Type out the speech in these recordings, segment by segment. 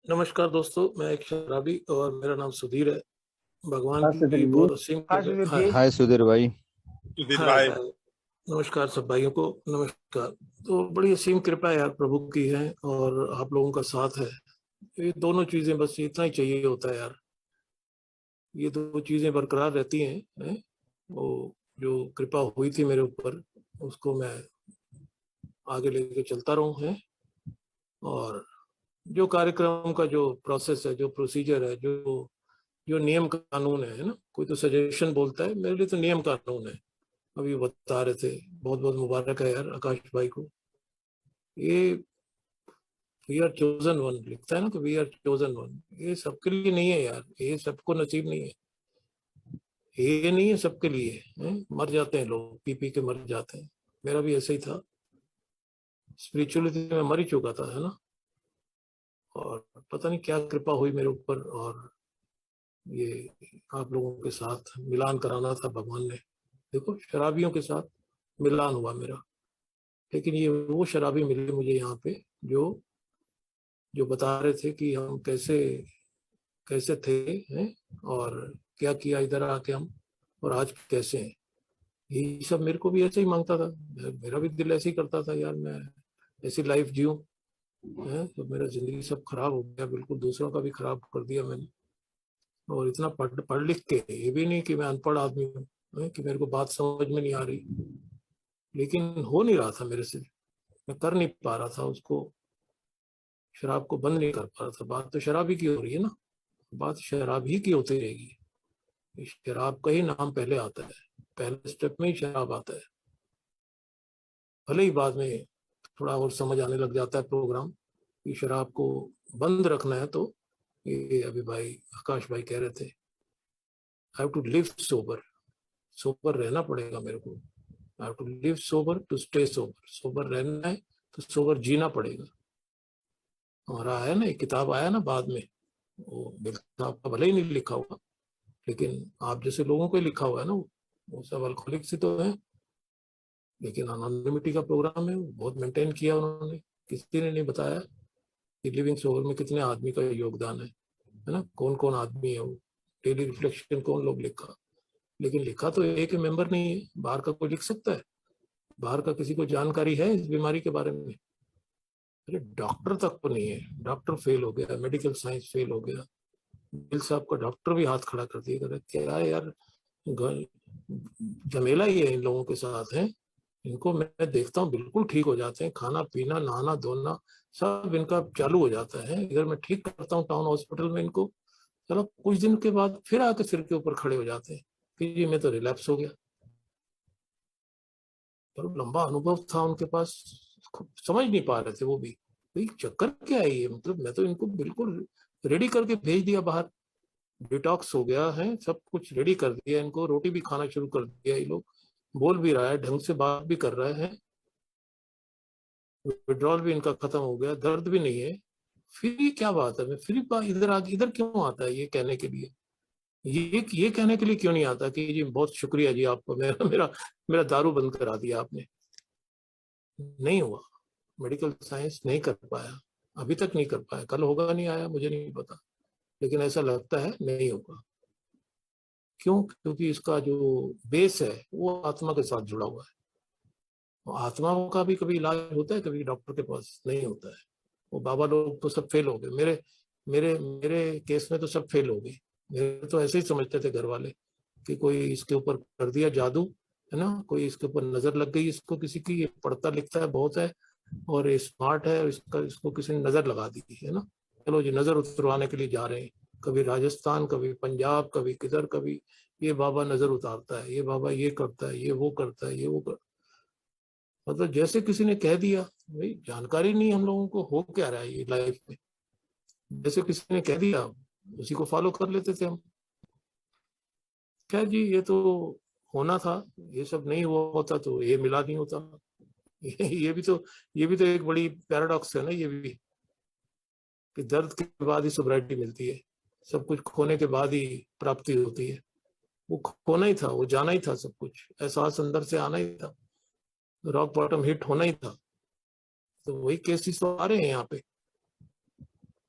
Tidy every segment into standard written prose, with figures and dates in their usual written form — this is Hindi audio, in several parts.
नमस्कार दोस्तों, मैं एक शराबी और मेरा नाम सुधीर है। भगवान हाँ की सुधीर जी। बहुत असीम हाँ कृपा। सुधीर हाय जी। हाय सुधीर भाई। सुधीर हाय भाई। हाय। नमस्कार सब भाइयों को, नमस्कार। तो बड़ी असीम कृपा यार प्रभु की है और आप लोगों का साथ है। ये दोनों चीजें, बस इतना ही चाहिए होता है यार। ये दो चीजें बरकरार रहती हैं। वो जो कृपा हुई थी मेरे ऊपर, उसको मैं आगे लेके चलता रहूं है। और जो कार्यक्रम का जो प्रोसेस है, जो प्रोसीजर है, जो जो नियम कानून है ना, कोई तो सजेशन बोलता है, मेरे लिए तो नियम कानून है। अभी बता रहे थे, बहुत बहुत मुबारक है यार आकाश भाई को। ये वी आर चोजन वन लिखता है ना, तो वी आर चोजन वन, ये सबके लिए नहीं है यार, ये सबको नसीब नहीं है। ये नहीं है सबके लिए है? मर जाते हैं लोग, पी पी के मर जाते हैं। मेरा भी ऐसे ही था, स्पिरिचुअलिटी में मर ही चुका था, है ना। और पता नहीं क्या कृपा हुई मेरे ऊपर, और ये आप लोगों के साथ मिलान कराना था भगवान ने। देखो, शराबियों के साथ मिलान हुआ मेरा, लेकिन ये वो शराबी मिले मुझे यहाँ पे जो जो बता रहे थे कि हम कैसे कैसे थे, हैं, और क्या किया इधर आके हम, और आज कैसे हैं। ये सब मेरे को भी ऐसे ही मांगता था। मेरा भी दिल ऐसे ही करता था यार, मैं ऐसी लाइफ जीऊं। है तो मेरा जिंदगी सब खराब हो गया, बिल्कुल दूसरों का भी खराब कर दिया मैंने। और इतना पढ़ पढ़ लिख के, ये भी नहीं कि मैं अनपढ़ आदमी हूँ, कि मेरे को बात समझ में नहीं आ रही, लेकिन हो नहीं रहा था मेरे से। मैं कर नहीं पा रहा था उसको, शराब को बंद नहीं कर पा रहा था। बात तो शराब ही की हो रही है ना, बात शराब ही की होती रहेगी। शराब का ही नाम पहले आता है, पहले स्टेप में ही शराब आता है। भले ही बाद में थोड़ा और समझ आने लग जाता है प्रोग्राम कि शराब को बंद रखना है, तो ये अभी भाई आकाश भाई कह रहे थे, I have to live sober. Sober रहना पड़ेगा मेरे को। I have to live sober to stay sober. Sober रहना है तो सोबर जीना पड़ेगा। हमारा आया ना, एक किताब आया ना बाद में, वो बिल साहब का भले ही नहीं लिखा हुआ, लेकिन आप जैसे लोगों को ही लिखा हुआ है ना। वो सब अल्कोहलिक से तो है, लेकिन अनोनिमिटी का प्रोग्राम है, वो बहुत मेंटेन किया उन्होंने। किसी ने नहीं बताया कि लिविंग सोवर में कितने आदमी का योगदान है ना, कौन कौन आदमी है वो, डेली रिफ्लेक्शन कौन लोग लिखा। लेकिन लिखा तो एक मेंबर नहीं है, बाहर का कोई लिख सकता है? बाहर का किसी को जानकारी है इस बीमारी के बारे में? अरे डॉक्टर तक तो नहीं है, डॉक्टर फेल हो गया, मेडिकल साइंस फेल हो गया। बिल साहब का डॉक्टर भी हाथ खड़ा कर दिया, कर क्या है यार, झमेला ही है इन लोगों के साथ है। इनको मैं देखता हूँ बिल्कुल ठीक हो जाते हैं, खाना पीना नहाना धोना सब इनका चालू हो जाता है। इधर मैं ठीक करता हूँ टाउन हॉस्पिटल में इनको, चलो कुछ दिन के बाद फिर आके सिर के ऊपर खड़े हो जाते हैं कि जी मैं तो रिलैप्स हो गया। पर लंबा अनुभव था उनके पास, समझ नहीं पा रहे थे वो भी, भाई चक्कर क्या है ये। मतलब मैं तो इनको बिल्कुल रेडी करके भेज दिया बाहर, डिटॉक्स हो गया है, सब कुछ रेडी कर दिया इनको, रोटी भी खाना शुरू कर दिया ये लोग, बोल भी रहा है ढंग से, बात भी कर रहे हैं, विड्रॉल भी इनका खत्म हो गया, दर्द भी नहीं है। फिर ये क्या बात है, मैं फिर इधर आके इधर क्यों आता है ये कहने के लिए? ये कहने के लिए क्यों नहीं आता कि जी बहुत शुक्रिया जी आपको, मेरा मेरा मेरा दारू बंद करा दिया आपने? नहीं हुआ, मेडिकल साइंस नहीं कर पाया, अभी तक नहीं कर पाया। कल होगा नहीं आया मुझे नहीं पता, लेकिन ऐसा लगता है नहीं होगा। क्यों? क्योंकि इसका जो बेस है वो आत्मा के साथ जुड़ा हुआ है। और आत्मा का भी कभी इलाज होता है, कभी डॉक्टर के पास नहीं होता है। वो बाबा लोग तो सब फेल हो गए, मेरे मेरे मेरे केस में तो सब फेल हो गए। मेरे तो ऐसे ही समझते थे घर वाले कि कोई इसके ऊपर कर दिया जादू, है ना, कोई इसके ऊपर नजर लग गई इसको किसी की, ये पढ़ता लिखता है बहुत है और ये स्मार्ट है, और इसको किसी ने नजर लगा दी है ना। चलो जी नजर उतरवाने के लिए जा रहे हैं, कभी राजस्थान, कभी पंजाब, कभी किधर, कभी ये बाबा नजर उतारता है, ये बाबा ये करता है, ये वो करता है, ये वो कर, मतलब जैसे किसी ने कह दिया। भाई जानकारी नहीं हम लोगों को हो क्या रहा है ये लाइफ में, जैसे किसी ने कह दिया उसी को फॉलो कर लेते थे हम। क्या जी, ये तो होना था, ये सब नहीं हुआ होता तो ये मिला नहीं होता। ये भी तो ये भी तो एक बड़ी पैराडॉक्स है ना ये भी, कि दर्द के बाद ही सोब्राइटी मिलती है, सब कुछ खोने के बाद ही प्राप्ति होती है। वो खोना ही था, वो जाना ही था, सब कुछ एहसास अंदर से आना ही था, रॉक बॉटम हिट होना ही था। तो वही केसेस तो आ रहे हैं यहाँ पे,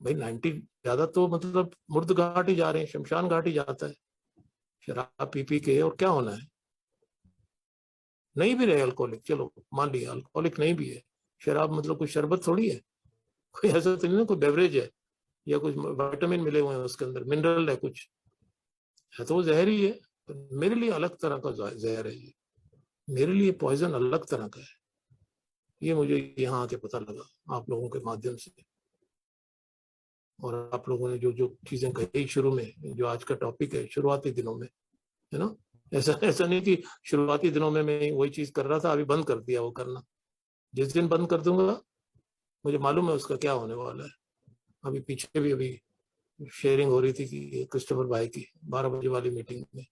भाई 90 ज्यादा तो मतलब मुर्द घाट ही जा रहे हैं, शमशान घाट ही जाता है शराब पी पी के। और क्या होना है? नहीं भी रहे अल्कोहलिक, चलो मान लिया अल्कोहलिक नहीं भी है, शराब मतलब कोई शरबत थोड़ी है, कोई ऐसा तो नहीं ना कोई बेवरेज है या कुछ विटामिन मिले हुए हैं उसके अंदर, मिनरल है कुछ, है तो वो जहर ही है। मेरे लिए अलग तरह का जहर है ये, मेरे लिए पॉइजन अलग तरह का है। ये मुझे यहाँ आके पता लगा आप लोगों के माध्यम से। और आप लोगों ने जो जो चीजें कही शुरू में, जो आज का टॉपिक है, शुरुआती दिनों में, है ना, ऐसा ऐसा नहीं कि शुरुआती दिनों में मैं वही चीज कर रहा था अभी बंद कर दिया वो करना। जिस दिन बंद कर दूंगा मुझे मालूम है उसका क्या होने वाला है। अभी पीछे भी अभी शेयरिंग हो रही थी कि क्रिस्टोफर भाई की 12 बजे वाली मीटिंग में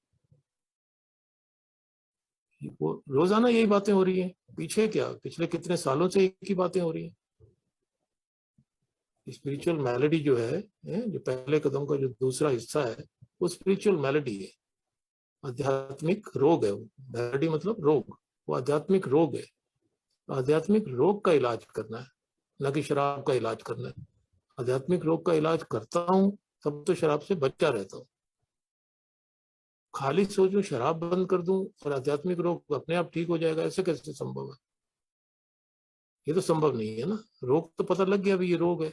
वो रोजाना यही बातें हो रही हैं। पीछे क्या, पिछले कितने सालों से एक ही बातें हो रही हैं। स्पिरिचुअल मेलेडी जो है, जो पहले कदम का जो दूसरा हिस्सा है, वो स्पिरिचुअल मेलेडी है, आध्यात्मिक रोग है वो। मेलेडी मतलब रोग, वो आध्यात्मिक रोग है। आध्यात्मिक रोग का इलाज करना है, न कि शराब का इलाज करना है। आध्यात्मिक रोग का इलाज करता हूं तब तो शराब से बचा रहता हूं। खाली सोचूं शराब बंद कर दूं और आध्यात्मिक रोग अपने आप ठीक हो जाएगा, ऐसे कैसे संभव है? ये तो संभव नहीं है ना। रोग तो पता लग गया अभी ये रोग है।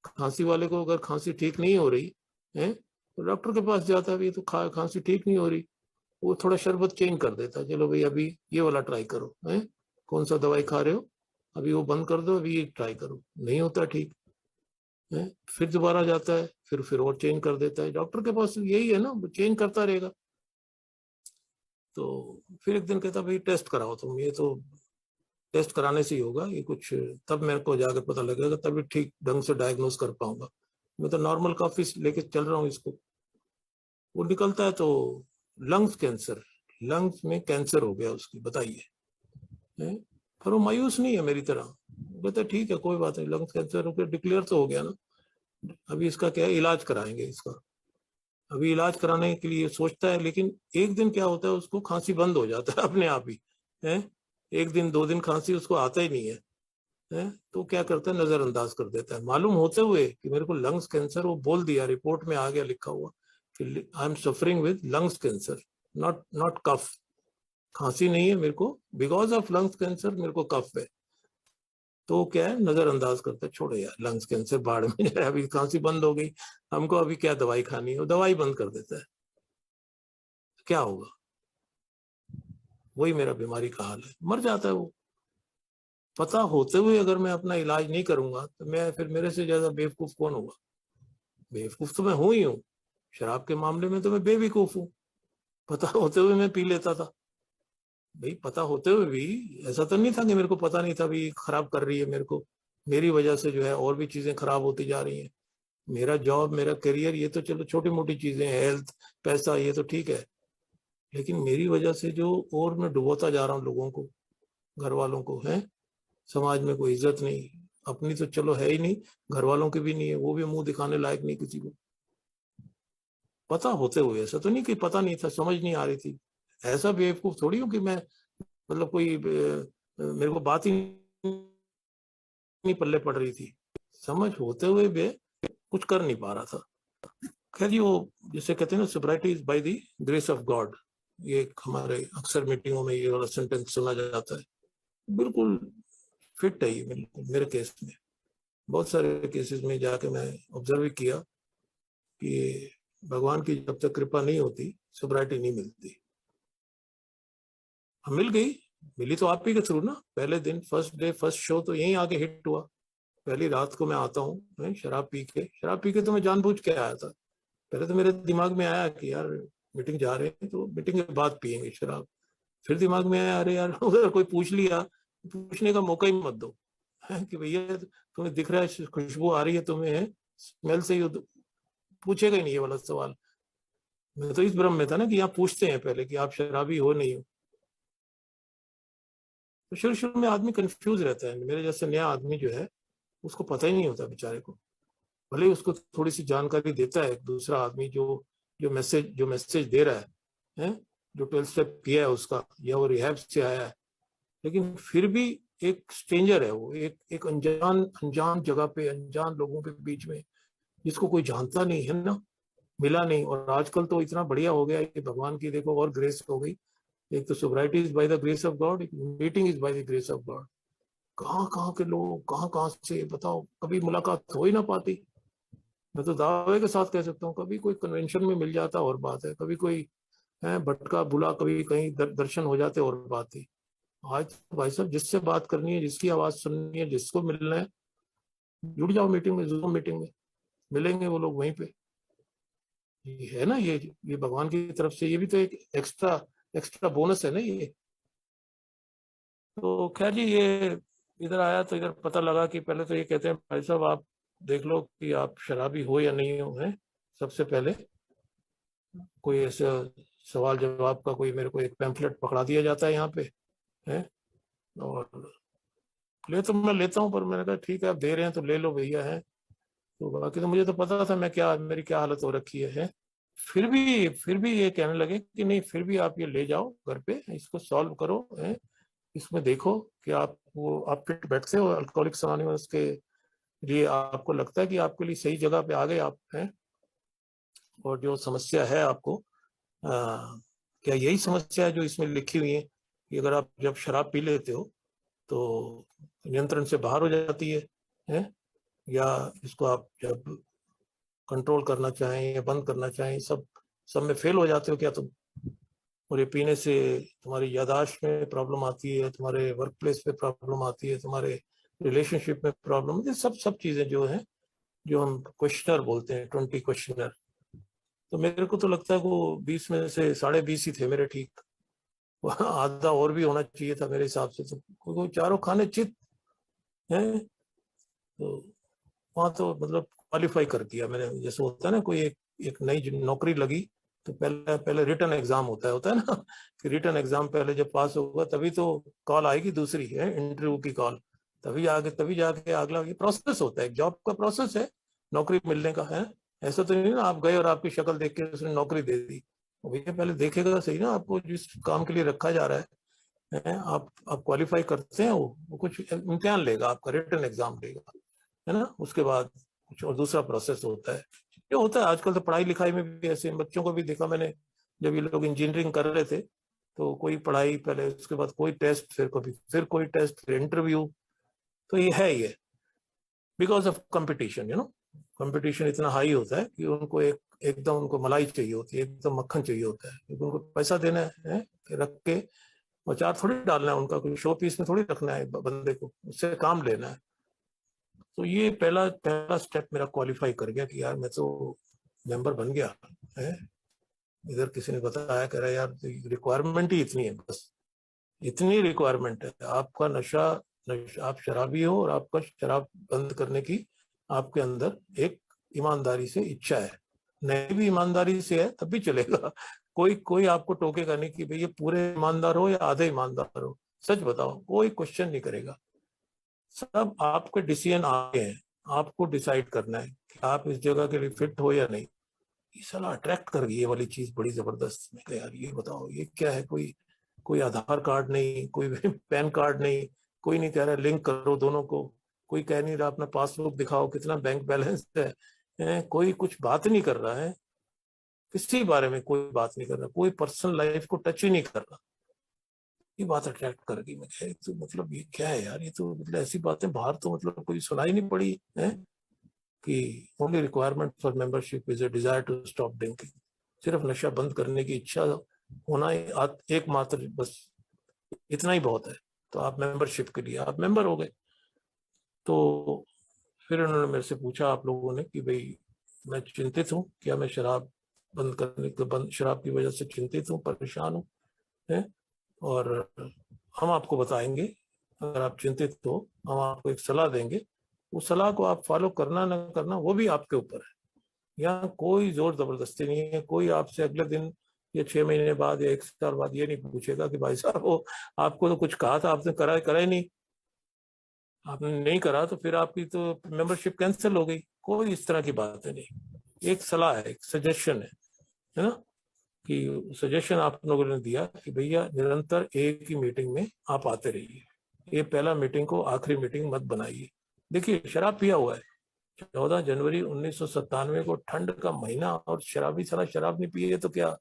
खांसी वाले को अगर खांसी ठीक नहीं हो रही है तो डॉक्टर के पास जाता है, अभी तो खांसी ठीक नहीं हो रही, वो थोड़ा शरबत चेंज कर देता है, चलो भाई अभी ये वाला ट्राई करो, है कौन सा दवाई खा रहे हो, अभी वो बंद कर दो, अभी ये ट्राई करो, नहीं होता ठीक है, फिर दोबारा जाता है, फिर और चेंज कर देता है। डॉक्टर के पास यही है ना, वो चेंज करता रहेगा। तो फिर एक दिन कहता भाई टेस्ट कराओ तुम, ये तो टेस्ट कराने से ही होगा ये कुछ, तब मेरे को जाकर पता लगेगा, तभी ठीक ढंग से डायग्नोज कर पाऊंगा। मैं तो नॉर्मल कॉफी लेके चल रहा हूँ इसको। वो निकलता है तो लंग्स कैंसर, लंग्स में कैंसर हो गया उसकी, बताइए। पर वो मायूस नहीं है मेरी तरह, कहता ठीक है कोई बात नहीं, लंग्स कैंसर हो गया, डिक्लेयर तो हो गया ना, अभी इसका क्या है, इलाज कराएंगे इसका। अभी इलाज कराने के लिए सोचता है, लेकिन एक दिन क्या होता है उसको खांसी बंद हो जाता है अपने आप ही, है एक दिन दो दिन खांसी उसको आता ही नहीं है, तो क्या करता है, नजरअंदाज कर देता है। मालूम होते हुए कि मेरे को लंग्स कैंसर, वो बोल दिया, रिपोर्ट में आ गया लिखा हुआ कि I am suffering with lungs cancer, not not cough. खांसी नहीं है मेरे को, बिकॉज ऑफ लंग्स कैंसर मेरे को कफ है। तो क्या है, नजरअंदाज करता है, छोड़ो यार लंग्स कैंसर बाढ़ में जाए, अभी खांसी बंद हो गई, हमको अभी क्या दवाई खानी है, वो दवाई बंद कर देता है। क्या होगा? वही मेरा बीमारी का हाल है, मर जाता है वो। पता होते हुए अगर मैं अपना इलाज नहीं करूंगा तो मैं, फिर मेरे से ज्यादा बेवकूफ कौन होगा? बेवकूफ तो मैं हूं ही हूँ, शराब के मामले में तो मैं बेवकूफ हूँ। पता होते हुए मैं पी लेता था। भाई पता होते हुए भी ऐसा तो नहीं था कि मेरे को पता नहीं था भी खराब कर रही है मेरे को, मेरी वजह से जो है और भी चीजें खराब होती जा रही हैं। मेरा जॉब, मेरा करियर, ये तो चलो छोटी मोटी चीजें, हेल्थ, पैसा, ये तो ठीक है, लेकिन मेरी वजह से जो और मैं डुबोता जा रहा हूँ लोगों को, घर वालों को, है समाज में कोई इज्जत नहीं, अपनी तो चलो है ही नहीं, घर वालों की भी नहीं है, वो भी मुंह दिखाने लायक नहीं किसी को। पता होते हुए, ऐसा तो नहीं कि पता नहीं था, समझ नहीं आ रही थी, ऐसा बेवकूफ थोड़ी हूँ कि मैं मतलब कोई मेरे को बात ही नहीं पल्ले पड़ रही थी। समझ होते हुए भी कुछ कर नहीं पा रहा था। खैर ये वो जिसे कहते हैं ना, sobriety is by the grace of God, ये हमारे अक्सर मीटिंगों में ये वाला सेंटेंस सुना जाता है। बिल्कुल फिट है ये, बिल्कुल मेरे केस में। बहुत सारे केसेस में जाके मैं ऑब्जर्व किया कि भगवान की जब तक कृपा नहीं होती सोब्राइटी नहीं मिलती। हम मिल गई, मिली तो आप ही के थ्रू ना। पहले दिन, फर्स्ट डे, फर्स्ट शो तो यहीं आके हिट हुआ। पहली रात को मैं आता हूँ शराब पी के तो मैं जानबूझ के आया था। पहले तो मेरे दिमाग में आया कि यार मीटिंग जा रहे हैं तो मीटिंग के बाद पियेंगे शराब। फिर दिमाग में आया अरे यार अगर कोई पूछ लिया, पूछने का मौका ही मत दो, है कि भैया तुम्हें दिख रहा है खुशबू आ रही है तुम्हें, है स्मेल से ही पूछेगा ही नहीं ये वाला सवाल। मैं तो इस भ्रम में था ना कि यहाँ पूछते हैं पहले कि आप शराबी हो नहीं हो। तो शुरू शुरू में आदमी कंफ्यूज रहता है, मेरे जैसे नया आदमी जो है उसको पता ही नहीं होता बेचारे को। भले ही उसको थोड़ी सी जानकारी देता है एक दूसरा आदमी जो जो मैसेज दे रहा है, जो 12 स्टेप किया है उसका, या वो रिहैब से आया है, लेकिन फिर भी एक स्ट्रेंजर है वो, एक एक अनजान अनजान जगह पे, अनजान लोगों के बीच में जिसको कोई जानता नहीं है ना, मिला नहीं। और आजकल तो इतना बढ़िया हो गया है कि भगवान की देखो और ग्रेस हो गई। एक तो sobriety is by the grace of God, एक meeting is by the grace of God. कहाँ कहाँ के लोग कहाँ कहाँ से बताओ, कभी मुलाकात हो ही ना पाती। मैं तो दावे के साथ कह सकता हूँ, कभी कोई कन्वेंशन में मिल जाता और बात है, कभी कोई है भटका बुला, कभी कहीं दर्शन हो जाते और बात है। आज तो भाई साहब जिससे बात करनी है, जिसकी आवाज सुननी है, जिसको मिलना है, जुड़ जाओ मीटिंग में, जूम मीटिंग में मिलेंगे वो लोग वहीं पे। ये है ना, ये भगवान की तरफ से ये भी तो एक एक्स्ट्रा एक्स्ट्रा बोनस है ना ये। तो खैर जी, ये इधर आया तो इधर पता लगा कि पहले तो ये कहते हैं भाई साहब आप देख लो कि आप शराबी हो या नहीं हो, है सबसे पहले। कोई ऐसा सवाल जवाब का कोई मेरे को एक पैम्फलेट पकड़ा दिया जाता है यहाँ पे, है। और ले तो मैं लेता हूँ, पर मैंने कहा ठीक है आप दे रहे हैं तो ले लो भैया, है। तो बाकी तो मुझे तो पता था मैं क्या, मेरी क्या हालत हो रखी है। फिर भी ये कहने लगे कि नहीं, फिर भी आप ये ले जाओ घर पे, इसको सॉल्व करो, है। इसमें देखो कि आप वो आप फिट बैठते हो अल्कोहलिक्स अनोनिमस के लिए, आपको लगता है कि आपके लिए सही जगह पे आ गए आप, हैं। और जो समस्या है आपको, क्या यही समस्या है जो इसमें लिखी हुई है कि अगर आप जब शराब पी लेते हो तो नियंत्रण से बाहर हो जाती है? या इसको आप जब कंट्रोल करना चाहें या बंद करना चाहें, सब में फेल हो जाते हो क्या तुम? और ये पीने से तुम्हारी यादाश्त में प्रॉब्लम आती है, तुम्हारे वर्क प्लेस पे प्रॉब्लम आती है, तुम्हारे रिलेशनशिप में प्रॉब्लम, ये सब चीजें जो है, जो हम क्वेश्चनर बोलते हैं, 20 क्वेश्चनर। तो मेरे को तो लगता है वो 20 में से 20.5 ही थे मेरे, ठीक। आधा और भी होना चाहिए था मेरे हिसाब से, तो वो चारों खाने चित है। तो वहाँ तो मतलब क्वालिफाई कर दिया मैंने। जैसे होता है ना, कोई एक नई नौकरी लगी तो पहले पहले रिटर्न एग्जाम होता है ना। कि रिटर्न एग्जाम पहले जब पास होगा तभी तो कॉल आएगी दूसरी, है, इंटरव्यू की कॉल। तभी जाके अगला, ये प्रोसेस होता है, जॉब का प्रोसेस है नौकरी मिलने का, है। ऐसा तो नहीं ना आप गए और आपकी शक्ल देख के उसने नौकरी दे दी। भैया पहले देखेगा सही ना, आपको जिस काम के लिए रखा जा रहा है, आप क्वालिफाई करते हैं, वो कुछ इम्तिहान लेगा, आपका रिटर्न एग्जाम लेगा, है ना। उसके बाद कुछ और दूसरा प्रोसेस होता है। ये होता है आजकल तो पढ़ाई लिखाई में भी ऐसे, बच्चों को भी देखा मैंने, जब ये लोग इंजीनियरिंग कर रहे थे तो कोई पढ़ाई पहले, उसके बाद कोई टेस्ट, फिर कोई टेस्ट, फिर इंटरव्यू। तो ये है ये बिकॉज ऑफ कंपटीशन, कंपटीशन इतना हाई होता है कि उनको एकदम उनको मलाई चाहिए होती है, एकदम मक्खन चाहिए होता है, क्योंकि उनको पैसा देना है कि रख के, और चार थोड़ी डालना है उनका, कोई शो पीस में थोड़ी रखना है बंदे को, उससे काम लेना है। तो ये पहला पहला स्टेप मेरा क्वालिफाई कर गया कि यार मैं तो मेंबर बन गया, है। इधर किसी ने बताया, कह रहा यार रिक्वायरमेंट ही इतनी है, बस इतनी रिक्वायरमेंट है। आपका नशा आप शराबी हो और आपका शराब बंद करने की आपके अंदर एक ईमानदारी से इच्छा है, नहीं भी ईमानदारी से है तब भी चलेगा। कोई कोई आपको टोकेगा नहीं कि भाई ये पूरे ईमानदार हो या आधे ईमानदार हो, सच बताओ, कोई क्वेश्चन नहीं करेगा। सब आपके डिसीजन आगे हैं, आपको डिसाइड करना है कि आप इस जगह के लिए फिट हो या नहीं। ये साला अट्रैक्ट कर गई ये वाली चीज बड़ी जबरदस्त। मैं कहा यार ये बताओ ये क्या है, कोई कोई आधार कार्ड नहीं, कोई पैन कार्ड नहीं, कोई नहीं कह रहा लिंक करो दोनों को, कोई कह नहीं रहा अपना पासबुक दिखाओ कितना बैंक बैलेंस है, कोई कुछ बात नहीं कर रहा है, किसी बारे में कोई बात नहीं कर रहा, कोई पर्सनल लाइफ को टच ही नहीं कर रहा। ये बात अट्रैक्ट कर गई। मैं कहा तो मतलब ये क्या है यार, ये तो मतलब ऐसी बातें बाहर तो मतलब कोई सुनाई नहीं पड़ी है कि only requirement for membership is a desire to stop drinking. सिर्फ नशा बंद करने की इच्छा होना ही एकमात्र, बस इतना ही बहुत है। तो आप मेंबरशिप के लिए आप मेंबर हो गए। तो फिर उन्होंने मेरे से पूछा आप लोगों ने कि भाई मैं चिंतित हूँ, क्या मैं शराब बंद करने के बंद शराब की वजह से चिंतित हूँ, परेशान हूँ, है। और हम आपको बताएंगे, अगर आप चिंतित हो हम आपको एक सलाह देंगे, उस सलाह को आप फॉलो करना ना करना वो भी आपके ऊपर है। यहाँ कोई जोर जबरदस्ती नहीं है, कोई आपसे अगले दिन या 6 महीने बाद या 1 साल बाद ये नहीं पूछेगा कि भाई साहब वो आपको तो कुछ कहा था आपने करा करा ही नहीं, आपने नहीं करा तो फिर आपकी तो मेंबरशिप कैंसिल हो गई। कोई इस तरह की बात है नहीं, एक सलाह है, एक सजेशन है ना। कि सजेशन आप लोगों ने दिया कि भैया निरंतर एक ही मीटिंग में आप आते रहिए, ये पहला मीटिंग को आखिरी मीटिंग मत बनाइए। देखिए शराब पिया हुआ है, 14 जनवरी 1997 को, ठंड का महीना, और शराबी साला शराब नहीं पिए तो क्या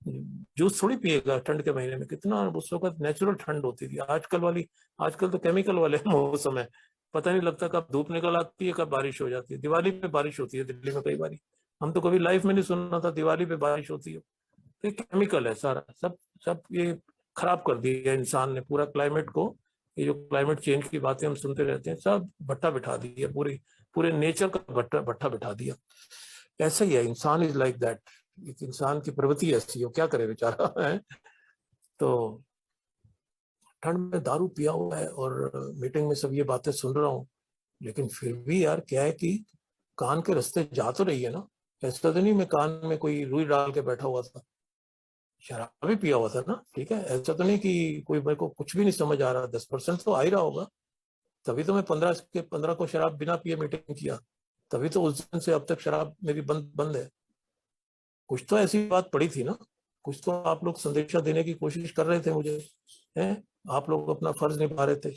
जूस थोड़ी पिएगा ठंड के महीने में। कितना उस वक्त नेचुरल ठंड होती थी, आजकल वाली, आजकल तो केमिकल वाले मौसम है, पता नहीं लगता कब धूप निकल आती है कब बारिश हो जाती है। दिवाली पे बारिश होती है दिल्ली में कई बारी, हम तो कभी लाइफ में नहीं सुना था दिवाली पे बारिश होती है। तो ये केमिकल है सारा, सब सब ये खराब कर दिया है इंसान ने पूरा क्लाइमेट को। ये जो क्लाइमेट चेंज की बातें हम सुनते रहते हैं, सब भट्टा बिठा दिया, पूरी पूरे नेचर का भट्टा भट्टा बिठा दिया। ऐसा ही है, इंसान इज लाइक दैट। एक इंसान की प्रवृत्ति ऐसी हो, क्या करे बेचारा है। तो ठंड में दारू पिया हुआ है और मीटिंग में सब ये बातें सुन रहा हूँ, लेकिन फिर भी यार क्या है कि कान के रास्ते जा तो रही है ना। ऐसा तो नहीं मैं कान में कोई रुई डाल के बैठा हुआ था, शराब भी पिया हुआ था ना, ठीक है। ऐसा तो नहीं कि कोई मेरे को कुछ भी नहीं समझ आ रहा, 10% तो आ ही रहा होगा। तभी तो मैं 15 को शराब बिना पिए मीटिंग किया, तभी तो उस दिन से अब तक शराब मेरी बंद बंद है। कुछ तो ऐसी बात पड़ी थी ना, कुछ तो आप लोग संदेशा देने की कोशिश कर रहे थे मुझे, हैं। आप लोग अपना फर्ज निभा रहे थे।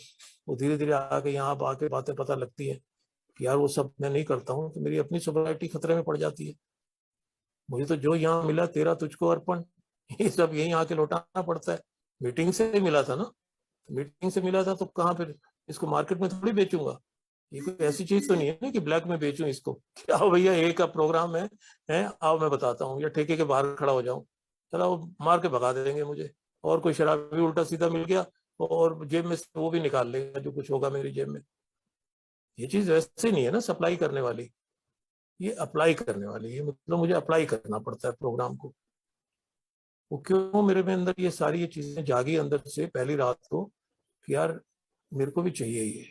वो धीरे धीरे आके यहाँ आके बातें पता लगती है कि यार वो सब मैं नहीं करता हूँ, तो मेरी अपनी सोसाइटी खतरे में पड़ जाती है। मुझे तो जो यहाँ मिला तेरा तुझको अर्पण, ये सब यहीं आके लौटाना पड़ता है। मीटिंग से मिला था ना, तो मीटिंग से मिला था तो कहाँ फिर इसको मार्केट में थोड़ी बेचूंगा। ये कोई ऐसी चीज तो नहीं है ना कि ब्लैक में बेचूं इसको कि आओ भैया एक का प्रोग्राम है आओ मैं बताता हूँ, या ठेके के बाहर खड़ा हो जाऊं, चला वो मार के भगा देंगे मुझे। और कोई शराब भी उल्टा सीधा मिल गया और जेब में से वो भी निकाल लेगा जो कुछ होगा मेरी जेब में। ये चीज वैसे नहीं है ना सप्लाई करने वाली, ये अप्लाई करने वाली है, मतलब मुझे अप्लाई करना पड़ता है प्रोग्राम को। वो क्यों मेरे में अंदर ये चीजें जागी अंदर से पहली रात को कि यार मेरे को भी चाहिए ये,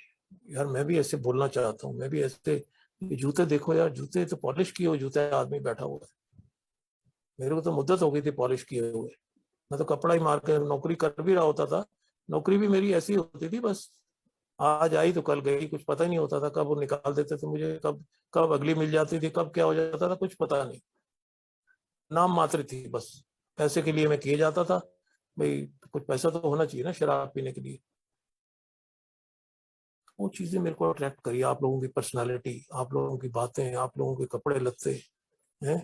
यार मैं भी ऐसे बोलना चाहता हूँ, मैं भी ऐसे। ये जूते देखो यार, जूते तो पॉलिश किए हुए जूते आदमी बैठा हुआ है। मेरे को तो मुद्दत हो गई थी पॉलिश किए हुए, मैं तो कपड़ा ही मार के नौकरी कर भी रहा होता था। नौकरी भी मेरी ऐसी होती थी बस, आज आई तो कल गई, कुछ पता ही नहीं होता था कब वो निकाल देते थे मुझे, कब कब अगली मिल जाती थी, कब क्या हो जाता था कुछ पता नहीं। नाम मात्र थी बस, पैसे के लिए मैं किए जाता था। भाई कुछ पैसा तो होना चाहिए ना शराब पीने के लिए। वो चीजें मेरे को अट्रैक्ट करी, आप लोगों की पर्सनालिटी, आप लोगों की बातें, आप लोगों के कपड़े लत्ते हैं,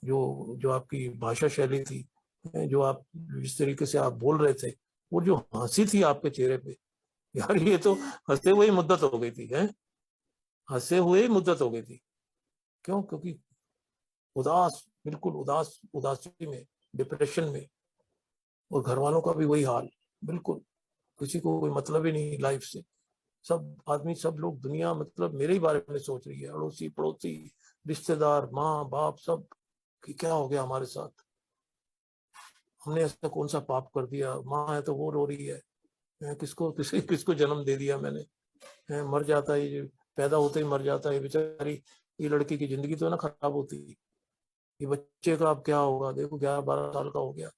जो जो आपकी भाषा शैली थी, जो आप जिस तरीके से आप बोल रहे थे, वो जो हंसी थी आपके चेहरे पे, यार ये तो हंसते हुए ही मुद्दत हो गई थी है, हंसे हुए ही मुद्दत हो गई थी। क्यों? क्योंकि उदास, बिल्कुल उदास, उदासी में, डिप्रेशन में। और घर वालों का भी वही हाल, बिल्कुल किसी को कोई मतलब ही नहीं लाइफ से। सब आदमी, सब लोग, दुनिया मतलब मेरे ही बारे में सोच रही है, अड़ोसी पड़ोसी, रिश्तेदार, माँ बाप, सब कि क्या हो गया हमारे साथ, हमने ऐसा कौन सा पाप कर दिया, माँ है तो वो रो रही है, किसको किसको जन्म दे दिया मैंने, मर जाता है ये, पैदा होते ही मर जाता है बेचारी, ये लड़की की जिंदगी तो ना खराब होती, ये बच्चे का अब क्या होगा, देखो 11-12 साल का हो गया,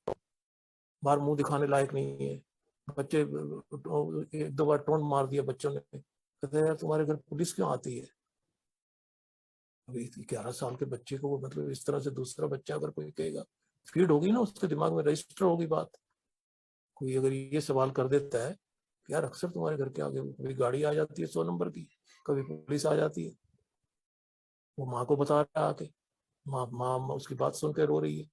बाहर मुंह दिखाने लायक नहीं है। बच्चे, एक दो बार टोंट मार दिया बच्चों ने, कहते हैं यार तुम्हारे घर पुलिस क्यों आती है। अभी 11 साल के बच्चे को मतलब इस तरह से दूसरा बच्चा अगर कोई कहेगा, फीड होगी ना उसके दिमाग में, रजिस्टर होगी बात। कोई अगर ये सवाल कर देता है कि यार अक्सर तुम्हारे घर के आगे कभी गाड़ी आ जाती है 100 नंबर की, कभी पुलिस आ जाती है, वो माँ को बता रहा है आके, माँ माँ उसकी बात सुन के रो रही है।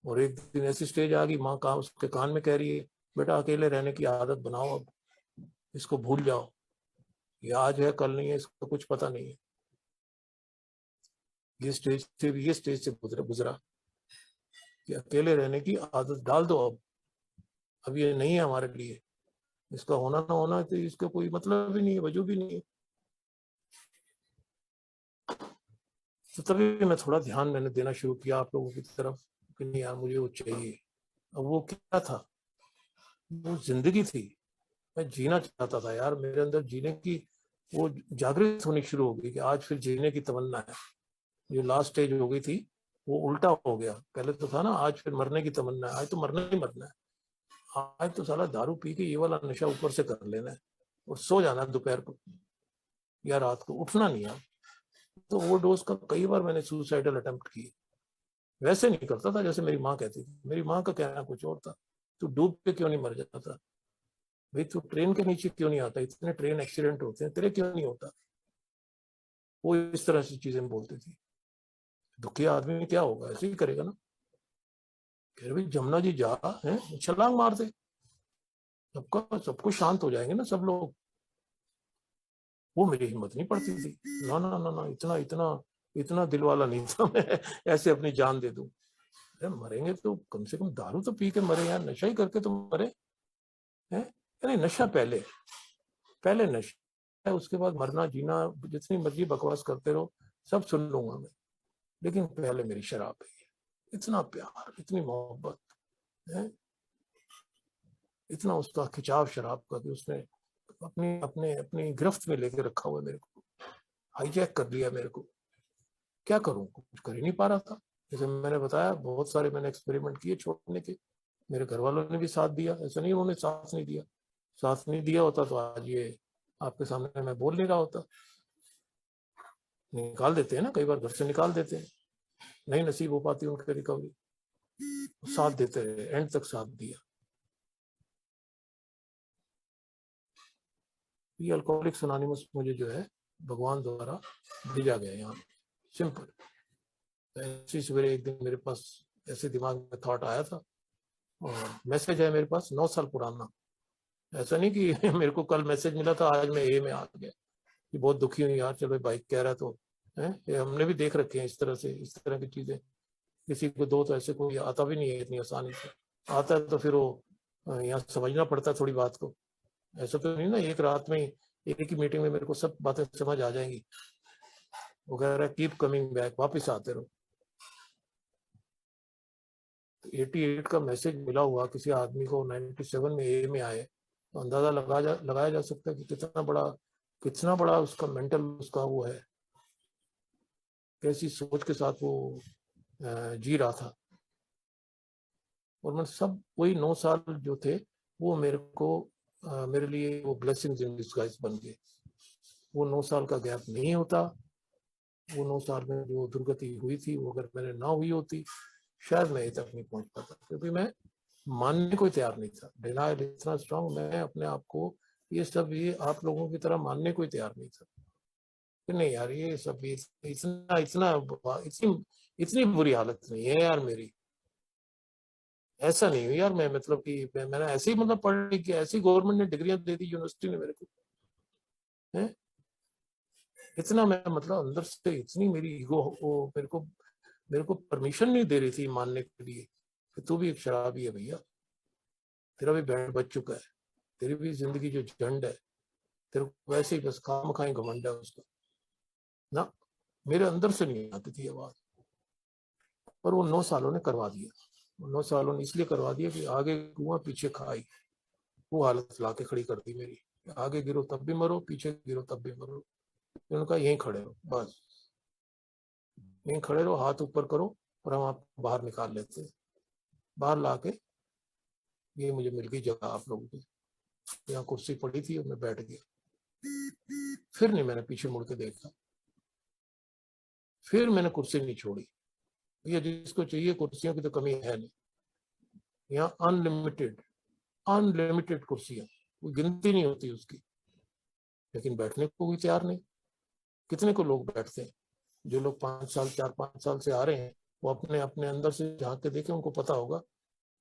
और एक दिन ऐसी स्टेज आ गई, माँ कहा उसके कान में कह रही है बेटा अकेले रहने की आदत बनाओ, अब इसको भूल जाओ, ये आज है कल नहीं है, इसको कुछ पता नहीं है। ये स्टेज से गुजरा गुजरा कि अकेले रहने की आदत डाल दो अब ये नहीं है हमारे लिए, इसका होना ना होना तो इसका कोई मतलब ही नहीं है, वजूद भी नहीं है। तो तभी मैं थोड़ा ध्यान मैंने देना शुरू किया आप लोगों की तरफ कि नहीं यार मुझे वो चाहिए। अब वो क्या था, वो जिंदगी थी, मैं जीना चाहता था यार, मेरे अंदर जीने की वो जागृत होनी शुरू हो गई कि आज फिर जीने की तमन्ना है। जो लास्ट स्टेज हो गई थी वो उल्टा हो गया, पहले तो था ना आज फिर मरने की तमन्ना है, आज तो मरना ही मरना है, आज तो साला दारू पी के ये वाला नशा ऊपर से कर लेना है और सो जाना है दोपहर को या रात को, उठना नहीं है। तो वो डोज का कई बार मैंने सुसाइडल अटेम्प्ट किए, वैसे नहीं करता था जैसे मेरी माँ कहती थी, मेरी माँ का कहना कुछ और था, तू डूब के क्यों नहीं मर जाता, भाई तू ट्रेन के नीचे क्यों नहीं आता, इतने ट्रेन एक्सीडेंट होते हैं तेरे क्यों नहीं होता। वो इस तरह से चीजें बोलती थी। दुखी आदमी क्या होगा, ऐसे ही करेगा ना। कह रहे भाई जमुना जी जा है, छलांग मार दे, सबका सब कुछ शांत हो जाएंगे ना सब लोग। वो मेरी हिम्मत नहीं पड़ती थी, ना ना ना ना, इतना इतना इतना दिल वाला नहीं था मैं ऐसे अपनी जान दे दूं। अरे मरेंगे तो कम से कम दारू तो पी के मरे यार, नशा ही करके तो मरे हैं। अरे नशा पहले, पहले नशा है, उसके बाद मरना जीना जितनी मर्जी बकवास करते रहो, सब सुन लूंगा मैं, लेकिन पहले मेरी शराब है। इतना प्यार, इतनी मोहब्बत है, इतना उसका खिंचाव शराब का कि उसने अपनी अपने अपनी गिरफ्त में लेके रखा हुआ मेरे को, हाईजैक कर लिया मेरे को। क्या करूं, कुछ कर ही नहीं पा रहा था। जैसे मैंने बताया, बहुत सारे मैंने एक्सपेरिमेंट किए छोड़ने के, मेरे घर वालों ने भी साथ दिया, ऐसा नहीं उन्होंने साथ नहीं दिया। साथ नहीं दिया होता तो आज ये आपके सामने मैं बोल नहीं रहा होता। निकाल देते हैं ना, कई बार घर से निकाल देते हैं, नहीं नसीब हो पाती उनकी रिकवरी। साथ देते रहे, एंड तक साथ दिया। ये अल्कोहलिक्स अनोनिमस मुझे जो है भगवान द्वारा भेजा गया यहाँ, सिंपल। ऐसी सवेरे एक दिन मेरे पास ऐसे दिमाग में थॉट आया था, और मैसेज है मेरे पास 9 साल पुराना। ऐसा नहीं कि मेरे को कल मैसेज मिला था आज मैं ए में आ गया कि बहुत दुखी हूँ यार, चलो भाई कह रहा तो है। ये हमने भी देख रखे हैं इस तरह से, इस तरह की चीजें। किसी को दो तो ऐसे कोई आता भी नहीं है इतनी आसानी से, आता है तो फिर वो यहाँ समझना पड़ता है थोड़ी बात को। ऐसा तो नहीं ना एक रात में एक ही मीटिंग में मेरे को सब बातें समझ आ जाएंगी। वो कह रहा है कीप कमिंग बैक, वापिस आते रहो। तो 88 का मैसेज मिला हुआ किसी आदमी को 97 में ए में आए, तो अंदाजा लगाया जा सकता है कि कितना बड़ा उसका मेंटल उसका वो है, कैसी सोच के साथ वो जी रहा था। और मैं सब वही 9 साल जो थे वो मेरे को मेरे लिए वो ब्लेसिंग्स इन डिस्गाइज बन गए। वो 9 साल का गैप नहीं होता, वो 9 साल में जो दुर्गति हुई थी वो अगर मैंने ना हुई होती शायद मैं तक नहीं पहुंच पाता, क्योंकि मैं मानने को तैयार नहीं था। डिनायल इतना स्ट्रांग, मैं अपने आप को ये सब ये आप लोगों की तरह मानने को तैयार नहीं था कि नहीं यार ये सब इतना इतना इतनी इतनी बुरी हालत नहीं है यार मेरी। ऐसा नहीं हुई यार, मैं मतलब कि मैंने ऐसे ही मतलब पढ़ लिख के ऐसी गवर्नमेंट ने डिग्रियां दे दी यूनिवर्सिटी ने मेरे को है। इतना मैं मतलब अंदर से इतनी मेरी ईगो वो मेरे को परमिशन नहीं दे रही थी मानने के लिए कि तू भी एक शराबी है भैया, तेरा भी बैंड बज चुका है, तेरी भी जिंदगी जो झंड है, तेरे को वैसे ही बस खाम खाए घमंड है उसका ना। मेरे अंदर से नहीं आती थी ये बात, पर वो 9 सालों ने करवा दिया। 9 सालों ने इसलिए करवा दिया कि आगे कुआं पीछे खाई, वो हालत ला के खड़ी कर दी मेरी। आगे गिरो तब भी मरो, पीछे गिरो तब भी मरो। उनका यहीं खड़े रहो बस, यहीं खड़े रहो, हाथ ऊपर करो और हम आपको बाहर निकाल लेते हैं। बाहर ला के ये मुझे मिल गई जगह आप लोगों की, यहाँ कुर्सी पड़ी थी और मैं बैठ गया। फिर नहीं मैंने पीछे मुड़ के देखा, फिर मैंने कुर्सी नहीं छोड़ी। ये जिसको चाहिए कुर्सियों की तो कमी है नहीं, यहाँ अनलिमिटेड अनलिमिटेड कुर्सियां, कोई गिनती नहीं होती उसकी। लेकिन बैठने को कोई तैयार नहीं। कितने को लोग बैठते हैं, जो लोग 5 साल 4-5 साल से आ रहे हैं, वो अपने अपने अंदर से झांक के देखे, उनको पता होगा।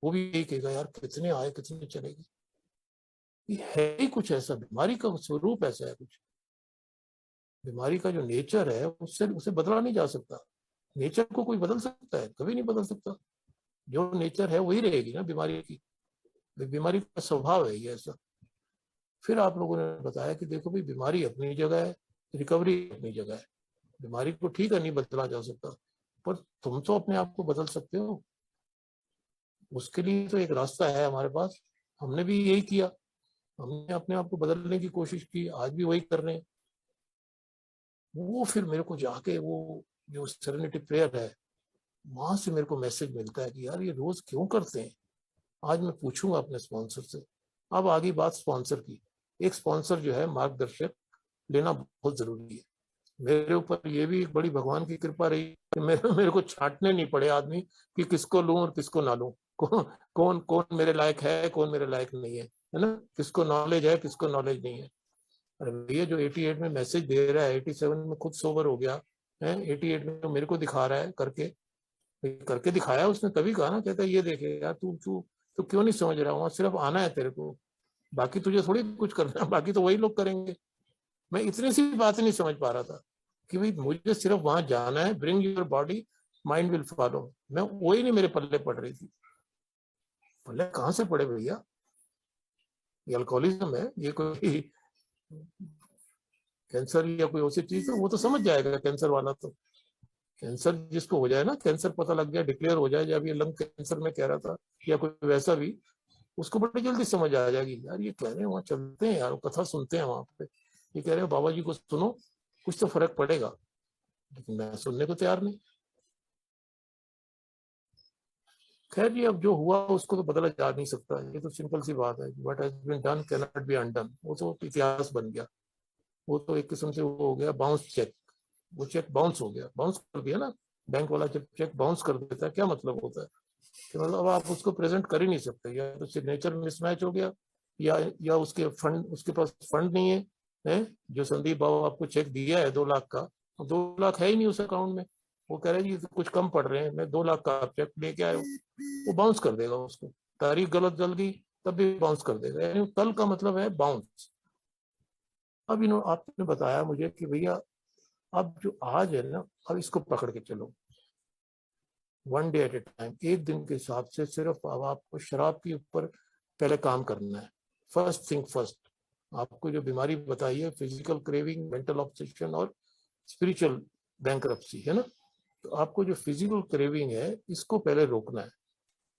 वो भी यही कहेगा यार कितने आए कितने चले गए। ये है ही कुछ ऐसा, बीमारी का स्वरूप ऐसा है कुछ। बीमारी का जो नेचर है उससे उसे बदला नहीं जा सकता। नेचर को कोई बदल सकता है? कभी नहीं बदल सकता। जो नेचर है वही रहेगी ना बीमारी की। बीमारी का स्वभाव है ये ऐसा। फिर आप लोगों ने बताया कि देखो भाई बीमारी अपनी जगह है, रिकवरी अपनी जगह है। बीमारी को ठीक है नहीं बदला जा सकता, पर तुम तो अपने आप को बदल सकते हो। उसके लिए तो एक रास्ता है हमारे पास, हमने भी यही किया। हमने अपने आप को बदलने की कोशिश की, आज भी वही कर रहे हैं। वो फिर मेरे को जाके वो जो सेरेनिटी प्रेयर है वहां से मेरे को मैसेज मिलता है कि यार ये रोज क्यों करते हैं। आज मैं पूछूंगा अपने स्पॉन्सर से। अब आ गई बात स्पॉन्सर की। एक स्पॉन्सर जो है मार्गदर्शक लेना बहुत जरूरी है। मेरे ऊपर ये भी एक बड़ी भगवान की कृपा रही कि मेरे को छांटने नहीं पड़े आदमी कि किसको लूं और किसको ना लूं, कौन कौन मेरे लायक है कौन मेरे लायक नहीं है ना, किसको नॉलेज है किसको नॉलेज नहीं है। अरे भैया जो 88 में मैसेज दे रहा है 87 में खुद सोबर हो गया है, 88 में तो मेरे को दिखा रहा है करके, करके दिखाया उसने तभी कहा ना, कहता है ये देखे यार तू तू तू क्यों नहीं समझ रहा, वहां सिर्फ आना है तेरे को, बाकी तुझे थोड़ी कुछ करना है, बाकी तो वही लोग करेंगे। मैं इतनी सी बात नहीं समझ पा रहा था कि भाई मुझे सिर्फ वहां जाना है, bring your body mind will follow. मैं वही नहीं मेरे पल्ले पड़ रही थी। पल्ले कहाँ से पड़े भैया, ये अल्कोहलिज्म है, ये कोई कैंसर या कोई ऐसी चीज है, वो तो समझ जाएगा कैंसर वाला तो। कैंसर जिसको हो जाए ना, कैंसर पता लग जाए, डिक्लेयर हो जाए, जब ये लंग कैंसर में कह रहा था या कोई वैसा भी, उसको बड़ी जल्दी समझ आ जाएगी यार ये कह रहे हैं, वहां चलते हैं यार, कथा सुनते हैं वहां पे, ये कह रहे हैं बाबा जी को सुनो, कुछ तो फर्क पड़ेगा। लेकिन मैं सुनने को तैयार नहीं। खैर जी, अब जो हुआ उसको तो बदला जा नहीं सकता, ये तो सिंपल सी बात है, what has been done can not be undone, वो तो इतिहास बन गया। वो तो एक किस्म से वो हो गया बाउंस चेक, वो चेक बाउंस हो गया, बाउंस कर दिया ना। बैंक वाला जब चेक बाउंस कर देता है क्या मतलब होता है कि मतलब अब आप उसको प्रेजेंट कर ही नहीं सकते, या तो सिग्नेचर मिसमैच हो गया, या उसके फंड, उसके पास फंड नहीं है, जो संदीप बाबू आपको चेक दिया है 2 लाख का, 2 लाख है ही नहीं उस अकाउंट में, वो कह रहे हैं जी कुछ कम पड़ रहे हैं, मैं 2 लाख का चेक लेके आया हूँ, वो बाउंस कर देगा उसको, तारीख गलत जल गई तब भी बाउंस कर देगा, यानी कल का मतलब है बाउंस। अब आपने बताया मुझे कि भैया अब जो आज है ना, अब इसको पकड़ के चलो, 1 डे एट ए टाइम, एक दिन के हिसाब से सिर्फ अब आपको शराब के ऊपर पहले काम करना है। फर्स्ट थिंग फर्स्ट, आपको जो बीमारी बताई है, फिजिकल क्रेविंग, मेंटल ऑब्सेशन और स्पिरिचुअल बैंकरप्सी है ना, तो आपको जो फिजिकल क्रेविंग है इसको पहले रोकना है।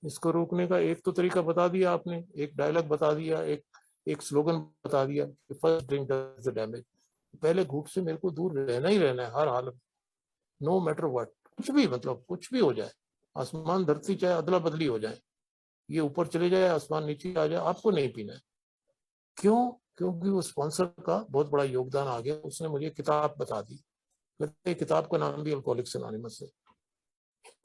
इसको रोकने का एक तो तरीका बता दिया आपने, एक डायलॉग बता दिया, एक एक स्लोगन बता दिया कि first drink does the damage. पहले घूट से मेरे को दूर रहना ही रहना है हर हालत, नो मैटर व्हाट, कुछ भी मतलब कुछ भी हो जाए, आसमान धरती चाहे अदला बदली हो जाए, ये ऊपर चले जाए आसमान नीचे आ जाए, आपको नहीं पीना है। क्यों? क्योंकि वो स्पॉन्सर का बहुत बड़ा योगदान आ गया, उसने मुझे किताब बता दी, कहते किताब का नाम भी अल्कोहलिक्स एनोनिमस है।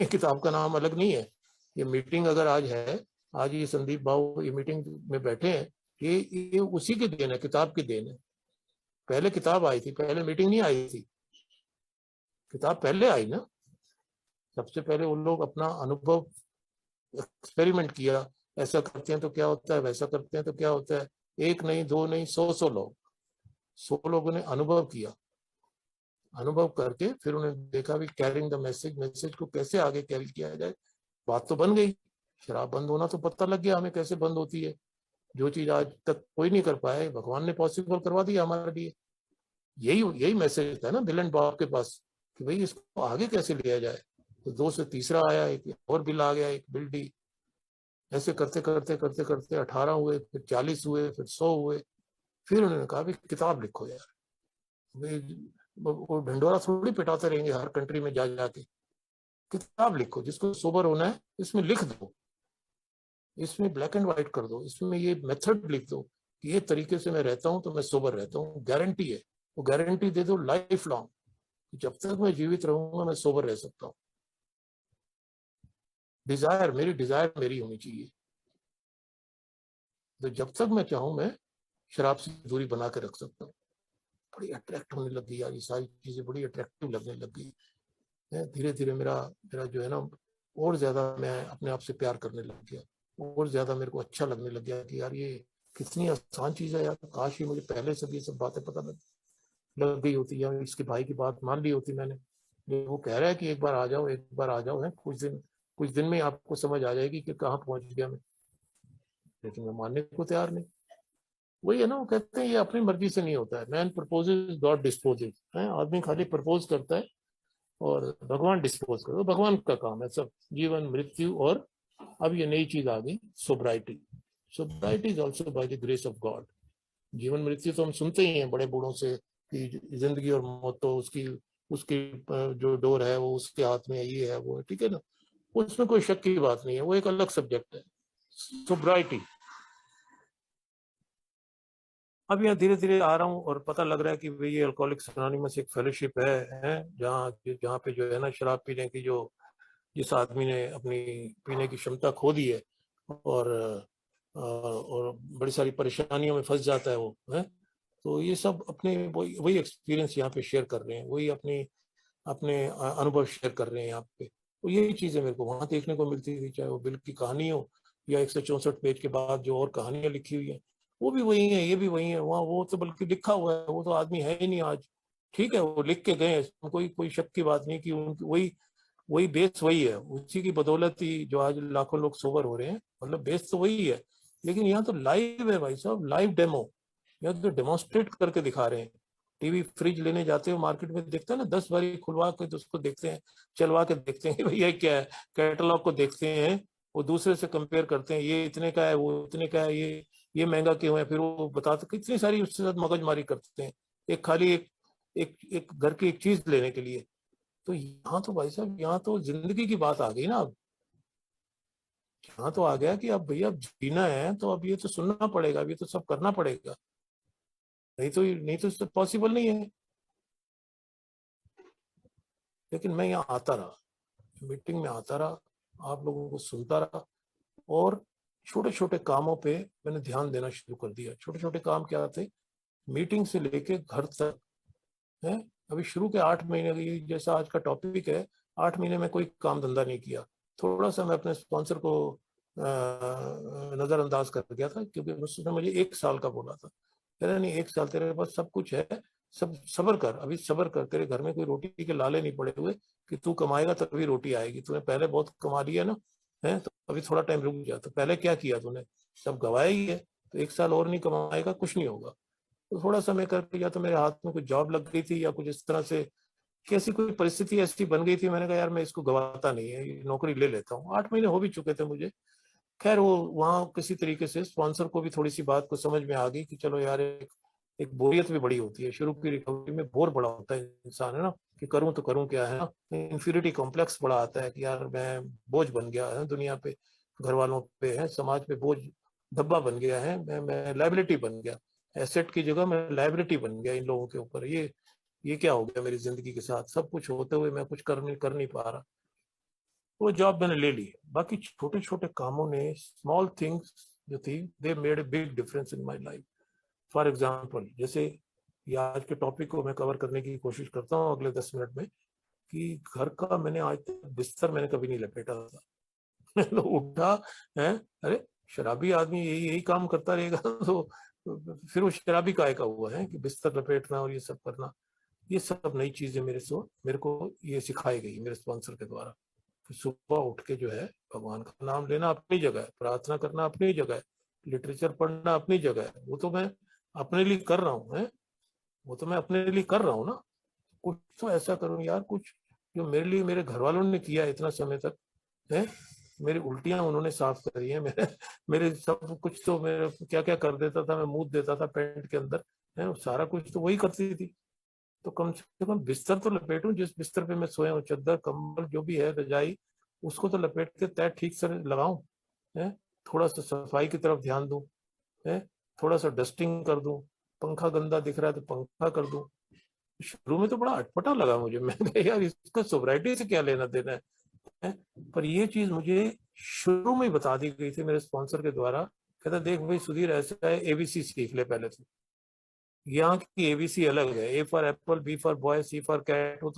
ये किताब का नाम अलग नहीं है। ये मीटिंग अगर आज है, आज ये संदीप भाऊ ये मीटिंग में बैठे हैं, ये उसी की देन है, किताब की देन है। पहले किताब आई थी, पहले मीटिंग नहीं आई थी, किताब पहले आई ना। सबसे पहले उन लोग अपना अनुभव एक्सपेरिमेंट किया, ऐसा करते हैं तो क्या होता है, वैसा करते हैं तो क्या होता है, एक नहीं दो नहीं 100 लोग, 100 लोगों ने अनुभव किया, अनुभव करके फिर उन्होंने देखा भी कैरिंग द मैसेज, मैसेज को कैसे आगे कैरी किया जाए। बात तो बन गई, शराब बंद होना तो पता लग गया हमें कैसे बंद होती है, जो चीज आज तक कोई नहीं कर पाया भगवान ने पॉसिबल करवा दिया हमारे लिए। यही यही मैसेज था ना दिल एंड बाप के पास कि भाई इसको आगे कैसे लिया जाए। तो 2 से तीसरा आया, एक और बिल आ गया, एक बिल डी, ऐसे करते करते करते करते 18 हुए, फिर 40 हुए, फिर 100 हुए। फिर उन्होंने कहा भी किताब लिखो यार, वो ढंडोरा थोड़ी पिटाते रहेंगे हर कंट्री में जा जाके, किताब लिखो, जिसको सोबर होना है इसमें लिख दो, इसमें ब्लैक एंड व्हाइट कर दो, इसमें ये मेथड लिख दो कि ये तरीके से मैं रहता हूं तो मैं सोबर रहता हूँ, गारंटी है। वो गारंटी दे दो लाइफ लॉन्ग, जब तक मैं जीवित रहूंगा मैं सोबर रह सकता हूँ। डिजायर मेरी होनी चाहिए, तो जब तक मैं चाहूं मैं शराब से दूरी बना के रख सकता हूँ। बड़ी अट्रैक्ट होने लगी यार, ये सारी चीजें बड़ी अट्रैक्टिव लगने लग गई है। धीरे धीरे मेरा मेरा जो है ना, और ज्यादा मैं अपने आप से प्यार करने लग गया, और ज्यादा मेरे को अच्छा लगने लग गया कि यार ये कितनी आसान चीज है यार, काश ये मुझे पहले से भी ये सब बातें पता लग गई होती, या इसके भाई की बात मान ली होती मैंने। वो कह रहा है कि एक बार आ जाओ, एक बार आ जाओ, है कुछ दिन में आपको समझ आ जाएगी कि कहाँ पहुंच गया मैं, लेकिन मैं मानने को तैयार नहीं। वही है ना, वो कहते हैं ये अपनी मर्जी से नहीं होता है, मैन प्रपोजेज गॉड डिस्पोजेज है, आदमी खाली प्रपोज करता है और भगवान डिस्पोज करता है, भगवान का काम है सब, जीवन मृत्यु। और अब ये नई चीज आ गई, sobriety. Sobriety is also by the grace of God. जीवन मृत्यु तो हम सुनते ही हैं बड़े बूढ़ों से कि जिंदगी और मौत तो उसकी उसकी जो डोर है वो उसके हाथ में है, ये है वो है, ठीक है ना, उसमें कोई शक की बात नहीं है, वो एक अलग सब्जेक्ट है, सोब्राइटी। अब यहाँ धीरे धीरे आ रहा हूँ और पता लग रहा है कि भाई ये अल्कोहलिक्स एनोनिमस एक फेलोशिप है जहाँ जहाँ पे जो है ना शराब पीने की जो, जिस आदमी ने अपनी पीने की क्षमता खो दी है और बड़ी सारी परेशानियों में फंस जाता है वो है, तो ये सब अपने वही वही एक्सपीरियंस यहाँ पे शेयर कर रहे हैं, वही अपने अपने अनुभव शेयर कर रहे हैं यहाँ पे। तो यही चीजें मेरे को वहां देखने को मिलती थी, चाहे वो बिल की कहानी हो या 164 पेज के बाद जो और कहानियां लिखी हुई है, वो भी वही है, ये भी वही है। वहाँ वो तो बल्कि लिखा हुआ है, वो तो आदमी है ही नहीं आज। ठीक है, वो लिख के गए हैं, इसमें कोई कोई शक की बात नहीं कि उनकी वही वही बेस वही है, उसी की बदौलत ही जो आज लाखों लोग सोबर हो रहे हैं, मतलब बेस तो वही है। लेकिन यहाँ तो लाइव है भाई साहब, लाइव डेमो। यहाँ तो डेमोन्स्ट्रेट करके दिखा रहे हैं। टीवी फ्रिज लेने जाते हो मार्केट में, देखते हैं ना, 10 बारी खुलवा के तो उसको देखते हैं, चलवा के देखते हैं कि भैया क्या है, कैटलॉग को देखते हैं, वो दूसरे से कंपेयर करते हैं, ये इतने का है, वो इतने का है, ये महंगा क्यों है, फिर वो बताते, कितनी सारी उसके साथ मगजमारी करते हैं, एक खाली एक घर की एक चीज लेने के लिए। तो यहाँ तो भाई साहब, यहाँ तो जिंदगी की बात आ गई ना अब। यहाँ तो आ गया कि अब भैया अब जीना है तो अब ये तो सुनना पड़ेगा, अब ये तो सब करना पड़ेगा, नहीं तो पॉसिबल नहीं है। लेकिन मैं यहाँ आता रहा, मीटिंग में आता रहा, आप लोगों को सुनता रहा, और छोटे छोटे कामों पे मैंने ध्यान देना शुरू कर दिया। छोटे छोटे काम क्या थे, मीटिंग से लेके घर तक है। अभी शुरू के 8 महीने की, जैसा आज का टॉपिक है, 8 महीने में कोई काम धंधा नहीं किया। थोड़ा सा मैं अपने स्पॉन्सर को नजरअंदाज कर गया था, क्योंकि उसने मुझे 1 साल का बोला था। कह रहा नहीं, 1 साल तेरे पास सब कुछ है, सब सबर कर, अभी सबर कर, तेरे घर में कोई रोटी के लाले नहीं पड़े हुए कि तू कमाएगा तभी रोटी आएगी, तूने पहले बहुत कमा लिया ना, है तो अभी थोड़ा टाइम रुक जा। तो पहले क्या किया तूने, सब गवाया ही है, तो 1 साल और नहीं कमाएगा, कुछ नहीं होगा। तो थोड़ा समय करके, या तो मेरे हाथ में कुछ जॉब लग गई थी या कुछ इस तरह से, कैसी कोई परिस्थिति ऐसी बन गई थी, मैंने कहा यार मैं इसको गवाता नहीं है, ये नौकरी ले लेता हूँ। 8 महीने हो भी चुके थे मुझे। खैर वो वहाँ किसी तरीके से स्पॉन्सर को भी थोड़ी सी बात को समझ में आ गई कि चलो यार, एक बोरियत भी बड़ी होती है शुरू की रिकवरी में, बोर बड़ा होता है इंसान, है ना, कि करूं तो करूं क्या, है ना। इंफीरियरिटी कॉम्प्लेक्स बड़ा आता है कि यार मैं बोझ बन गया है दुनिया पे, घर वालों पे है, समाज पे बोझ, धब्बा बन गया है, मैं लाइबिलिटी बन गया, एसेट की जगह मैं लाइबिलिटी बन गया इन लोगों के ऊपर। ये क्या हो गया मेरी जिंदगी के साथ, सब कुछ होते हुए मैं कुछ कर नहीं पा रहा। वो जॉब मैंने ले ली। बाकी छोटे छोटे कामों ने, स्मॉल थिंग्स जो थी, they made a big difference in my life. For example, जैसे ये आज के टॉपिक को मैं कवर करने की कोशिश करता हूँ अगले 10 मिनट में, कि घर का मैंने आज तक बिस्तर मैंने कभी नहीं लपेटा था। तो उठा है, अरे शराबी आदमी यही यही काम करता रहेगा तो फिर वो शराबी काय का हुआ है कि बिस्तर लपेटना और ये सब करना। ये सब नई चीजें मेरे को ये सिखाई गई मेरे स्पॉन्सर के द्वारा। फिर सुबह उठ के जो है, भगवान का नाम लेना अपनी जगह है, प्रार्थना करना अपनी जगह है, लिटरेचर पढ़ना अपनी जगह है, वो तो मैं अपने लिए कर रहा हूँ, है वो तो मैं अपने लिए कर रहा हूँ ना। कुछ तो ऐसा करूँ यार, कुछ जो मेरे लिए मेरे घर वालों ने किया इतना समय तक, है। मेरी उल्टियां उन्होंने साफ करी है, मेरे मेरे सब कुछ तो, मेरे क्या क्या कर देता था, मैं मुंह देता था पेंट के अंदर, है सारा कुछ तो वही करती थी। तो कम से कम बिस्तर तो लपेटूं, जिस बिस्तर पे मैं सोया हूँ, चादर कंबल जो भी है, रजाई, उसको तो लपेट के तय ठीक से लगाऊं, है। थोड़ा सा सफाई की तरफ ध्यान दूं, है। थोड़ा सा डस्टिंग कर दूं, पंखा गंदा दिख रहा है तो पंखा कर दूं। शुरू में तो बड़ा अटपटा लगा मुझे, मैं कहा यार इसका सोब्राइटी से क्या लेना देना है? पर ये चीज मुझे शुरू में ही बता दी गई थी मेरे स्पॉन्सर के द्वारा। कहता देख भाई सुधीर, ऐसा है, एबीसी सीख ले पहले तो। यहाँ की एबीसी अलग है, A for apple, B for boy, C for cat, वो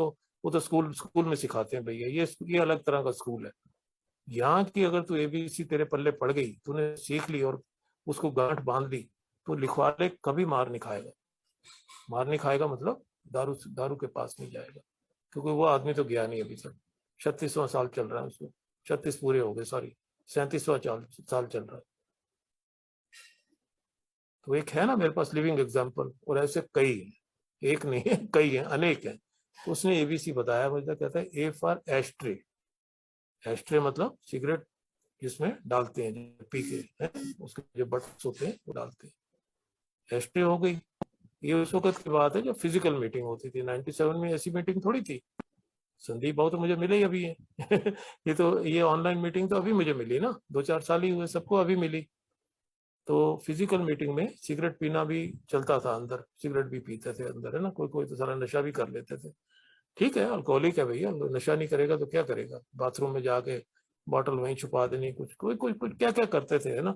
तो स्कूल स्कूल में सिखाते हैं भैया, ये अलग तरह का स्कूल है। यहाँ की अगर तू एबीसी तेरे पल्ले पड़ गई, तूने सीख ली और उसको गांठ बांध ली, तो लिखवा ले, कभी मार नहीं खाएगा। मार नहीं खाएगा मतलब दारू दारू के पास नहीं जाएगा, क्योंकि वो आदमी तो गया नहीं अभी तक। 36वां साल चल रहा है उसको, 36 पूरे हो गए, सॉरी, 37वां साल चल रहा है। तो एक है ना मेरे पास लिविंग एग्जाम्पल, और ऐसे कई हैं, एक नहीं है, कई हैं, अनेक हैं। तो उसने एबीसी बताया मुझे, कहता है ए फॉर एस्ट्रे। एस्ट्रे मतलब सिगरेट जिसमें डालते हैं, जो पी के, है, उसके जो बट्स होते हैं वो डालते हैं, एस्ट्रे हो गई। ये उस वक्त की बात है जब फिजिकल मीटिंग होती थी, 97 में ऐसी मीटिंग थोड़ी थी। संदीप भाव तो मुझे मिले ही अभी है ये ऑनलाइन मीटिंग तो अभी मुझे मिली ना, 2-4 साल ही हुए सबको, अभी मिली। तो फिजिकल मीटिंग में सिगरेट पीना भी चलता था अंदर, सिगरेट भी पीते थे अंदर, है ना, कोई कोई तो सारा नशा भी कर लेते थे। ठीक है, अल्कोहलिक है भैया, नशा नहीं करेगा तो क्या करेगा, बाथरूम में जाके बॉटल वहीं छुपा देनी, कुछ कोई कोई कुछ क्या क्या करते थे, है ना।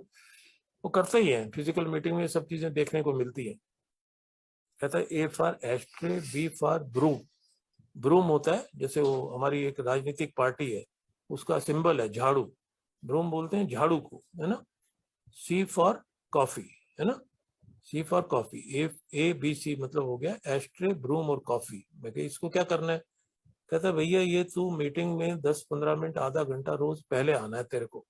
वो करते ही हैं, फिजिकल मीटिंग में सब चीजें देखने को मिलती है। कहता है A for ashtray, B for broom. Broom होता है जैसे वो हमारी एक राजनीतिक पार्टी है, उसका सिंबल है झाड़ू, ब्रूम बोलते हैं झाड़ू को, है ना। सी फॉर कॉफी, है ना, C for coffee. A B C मतलब हो गया एस्ट्रे, ब्रूम और कॉफी। मैं कहा इसको क्या करना है? कहता भैया ये तू मीटिंग में 10-15 मिनट आधा घंटा रोज पहले आना है तेरे को।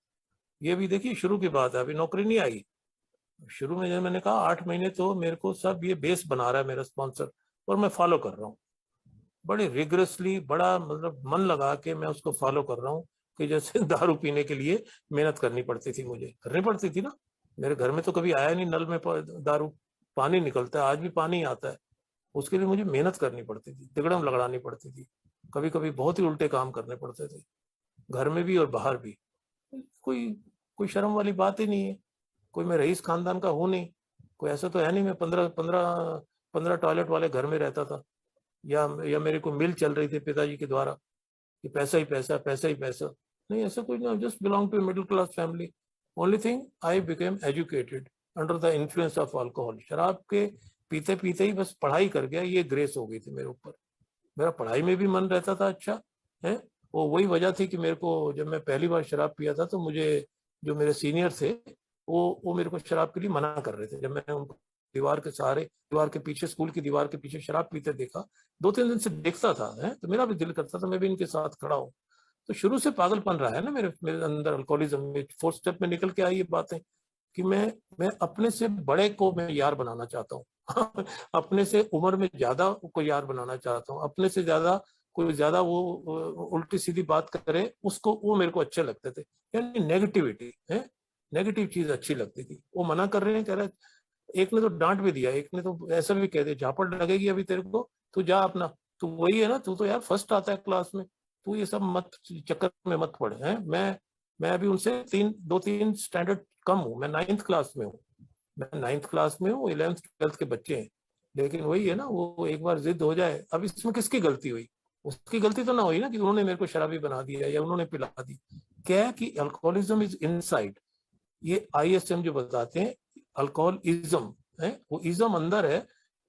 ये भी देखिए शुरू की बात है, अभी नौकरी नहीं आई। शुरू में जब मैंने कहा 8 महीने तो मेरे को सब ये बेस बना रहा है मेरा स्पॉन्सर, और मैं फॉलो कर रहा हूँ बड़े रिगरसली, बड़ा मतलब मन लगा के मैं उसको फॉलो कर रहा हूँ। कि जैसे दारू पीने के लिए मेहनत करनी पड़ती थी, मुझे करनी पड़ती थी ना। मेरे घर में तो कभी आया नहीं नल में दारू, पानी निकलता है, आज भी पानी आता है। उसके लिए मुझे मेहनत करनी पड़ती थी, तिगड़म लगड़ानी पड़ती थी, कभी कभी बहुत ही उल्टे काम करने पड़ते थे, घर में भी और बाहर भी। कोई कोई शर्म वाली बात ही नहीं है। कोई मैं रईस खानदान का हूं नहीं, कोई ऐसा तो है नहीं मैं 15 टॉयलेट वाले घर में रहता था, या मेरे को मिल चल रही थी पिताजी के द्वारा कि पैसा ही पैसा, पैसा ही पैसा। नहीं, ऐसा कुछ नहीं, just belong to middle class family. Only thing I became educated under the influence of alcohol. शराब के पीते पीते ही बस पढ़ाई कर गया, ये ग्रेस हो गई थी मेरे ऊपर। मेरा पढ़ाई में भी मन रहता था अच्छा है। वो वही वजह थी कि मेरे को जब मैं पहली बार शराब पिया था तो मुझे जो मेरे सीनियर थे वो मेरे को शराब के लिए मना कर रहे थे। जब मैंने उनको दीवार के सहारे, दीवार के पीछे, स्कूल की दीवार के पीछे शराब पीते देखा, 2-3 दिन से देखता था है, तो मेरा भी दिल करता था मैं भी इनके साथ खड़ा हूँ। तो शुरू से पागलपन रहा है ना मेरे मेरे अंदर, अल्कोहलिज्म में 4th स्टेप में निकल के आई ये बातें कि मैं अपने से बड़े को मैं यार बनाना चाहता हूँ अपने से उम्र में ज्यादा को यार बनाना चाहता हूँ, अपने से ज्यादा कोई ज्यादा वो उल्टी सीधी बात करे उसको, वो मेरे को अच्छे लगते थे। यानी नेगेटिविटी है, नेगेटिव चीज अच्छी लगती थी। वो मना कर रहे हैं, कह रहे एक ने तो डांट भी दिया, एक ने तो ऐसा भी कह दिया झापड़ लगेगी अभी तेरे को, तू जा अपना, तू वही है ना, तू तो यार फर्स्ट आता है क्लास में, तू ये सब मत चक्कर में मत पड़े हैं। मैं अभी उनसे 2-3 स्टैंडर्ड कम हूँ, मैं 9th क्लास में हूँ, मैं 9th क्लास में हूँ, 11th 12th के बच्चे हैं। लेकिन वही है ना, वो एक बार जिद हो जाए, अब इसमें किसकी गलती हुई? उसकी गलती तो ना हुई ना कि उन्होंने मेरे को शराबी बना दिया या उन्होंने पिला दी। क्या है कि अल्कोहलिज्म इज इनसाइड। ये आईएसएम जो बताते हैं अल्कोहल इज्म है, वो इज्म अंदर है।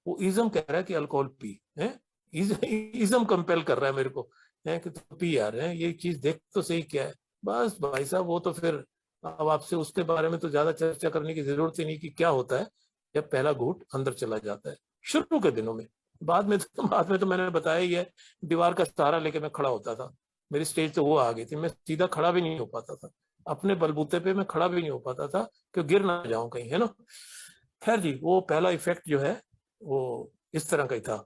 वो इज्म कह रहा है कि अल्कोहल पी है, इज्म कंपेल कर रहा है मेरे को है कि तू पी यार है, ये चीज देख तो सही क्या है। बस भाई साहब वो तो फिर अब आपसे उसके बारे में तो ज्यादा चर्चा करने की जरूरत ही नहीं कि क्या होता है जब पहला घूंट अंदर चला जाता है शुरू के दिनों में। बाद में तो मैंने बताया ही है, दीवार का सहारा लेके मैं खड़ा होता था। मेरी स्टेज तो वो आ गई थी, मैं सीधा खड़ा भी नहीं हो पाता था, अपने बलबूते पे मैं खड़ा भी नहीं हो पाता था कि गिर ना जाऊं कहीं, है ना। खैर जी, वो पहला इफेक्ट जो है वो इस तरह का ही था।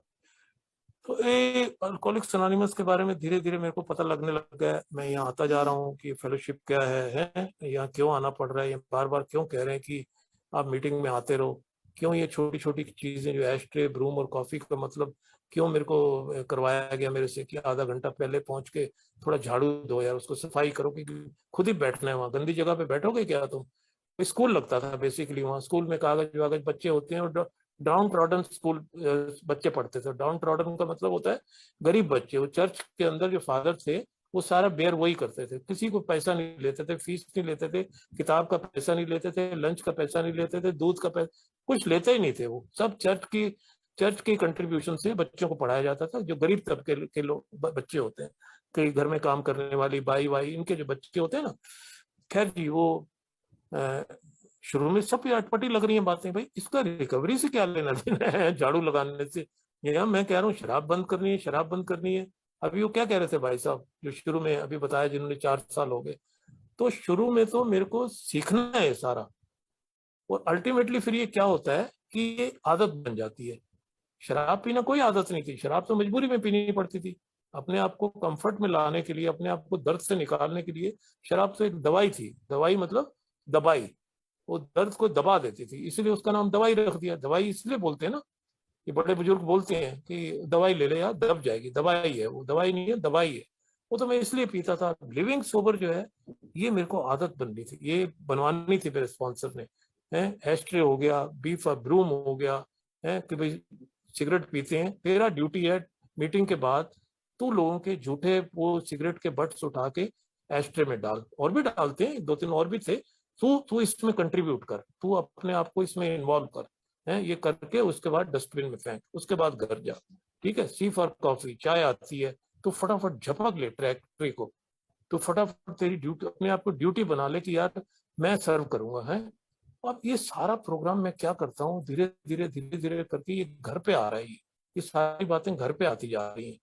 तो ये अल्कोहलिक्स अनोनिमस के बारे में धीरे धीरे मेरे को पता लगने लग गया। मैं यहाँ आता जा रहा हूँ कि फेलोशिप क्या है, यहाँ क्यों आना पड़ रहा है, ये बार बार क्यों कह रहे हैं कि आप मीटिंग में आते रहो, क्यों ये छोटी छोटी चीजें जो एस्ट्रे, ब्रूम और कॉफी का मतलब क्यों मेरे को करवाया गया मेरे से कि आधा घंटा पहले पहुंच के थोड़ा झाड़ू दो यार, उसको सफाई करो, कि खुद ही बैठना है वहां, गंदी जगह पे बैठोगे क्या तुम? स्कूल लगता था बेसिकली, वहाँ स्कूल में कागज वागज बच्चे होते हैं, और डाउन ट्रॉडन स्कूल बच्चे पढ़ते थे। डाउन ट्रॉडन का मतलब होता है गरीब बच्चे। वो चर्च के अंदर जो फादर थे वो सारा बेयर वही करते थे, किसी को पैसा नहीं लेते थे, फीस नहीं लेते थे, किताब का पैसा नहीं लेते थे, लंच का पैसा नहीं लेते थे, दूध का पैसा कुछ लेते ही नहीं थे। वो सब चर्च की कंट्रीब्यूशन से बच्चों को पढ़ाया जाता था, जो गरीब तबके के लोग बच्चे होते हैं, कई घर में काम करने वाली बाई वाई, इनके जो बच्चे होते हैं ना। खैर जी, वो शुरू में सब अटपटी लग रही है बातें, भाई इसका रिकवरी से क्या लेना देना है झाड़ू लगाने से। या मैं कह रहा हूँ शराब बंद करनी है, शराब बंद करनी है। अभी वो क्या कह रहे थे भाई साहब जो शुरू में अभी बताया, जिन्होंने 4 साल हो गए, तो शुरू में तो मेरे को सीखना है सारा, और अल्टीमेटली फिर ये क्या होता है कि ये आदत बन जाती है। शराब पीना कोई आदत नहीं थी, शराब तो मजबूरी में पीनी पड़ती थी, अपने आप को कंफर्ट में लाने के लिए, अपने आप को दर्द से निकालने के लिए। शराब तो एक दवाई थी, दवाई मतलब दबाई, वो दर्द को दबा देती थी, इसलिए उसका नाम दवाई रख दिया। दवाई इसलिए बोलते हैं ना, कि बड़े बुजुर्ग बोलते हैं कि दवाई ले ले यार दब जाएगी, दवाई है वो, दवाई नहीं है दवाई है। वो तो मैं इसलिए पीता था। लिविंग सोबर जो है ये मेरे को आदत बननी थी, ये बनवानी थी मेरे स्पॉन्सर ने। है एस्ट्रे हो गया, बीफ ब्रूम हो गया, है कि भाई सिगरेट पीते हैं, तेरा ड्यूटी है मीटिंग के बाद तू लोगों के झूठे वो सिगरेट के बट्स उठा के एस्ट्रे में डाल। और भी डालते हैं, 2-3 और भी थे, तू तू इसमें कंट्रीब्यूट कर, तू अपने आप को इसमें इन्वॉल्व कर, है, ये करके उसके बाद डस्टबिन में फेंक, उसके बाद घर जा। ठीक है, सी फॉर कॉफी, चाय आती है तो फटाफट झपक ले ट्रे को, तो फटाफट तेरी ड्यूटी, अपने आप को ड्यूटी बना ले कि यार मैं सर्व करूंगा है। अब ये सारा प्रोग्राम मैं क्या करता हूँ, धीरे धीरे करके ये घर पे आ रहा है, ये सारी बातें घर पे आती जा रही हैं।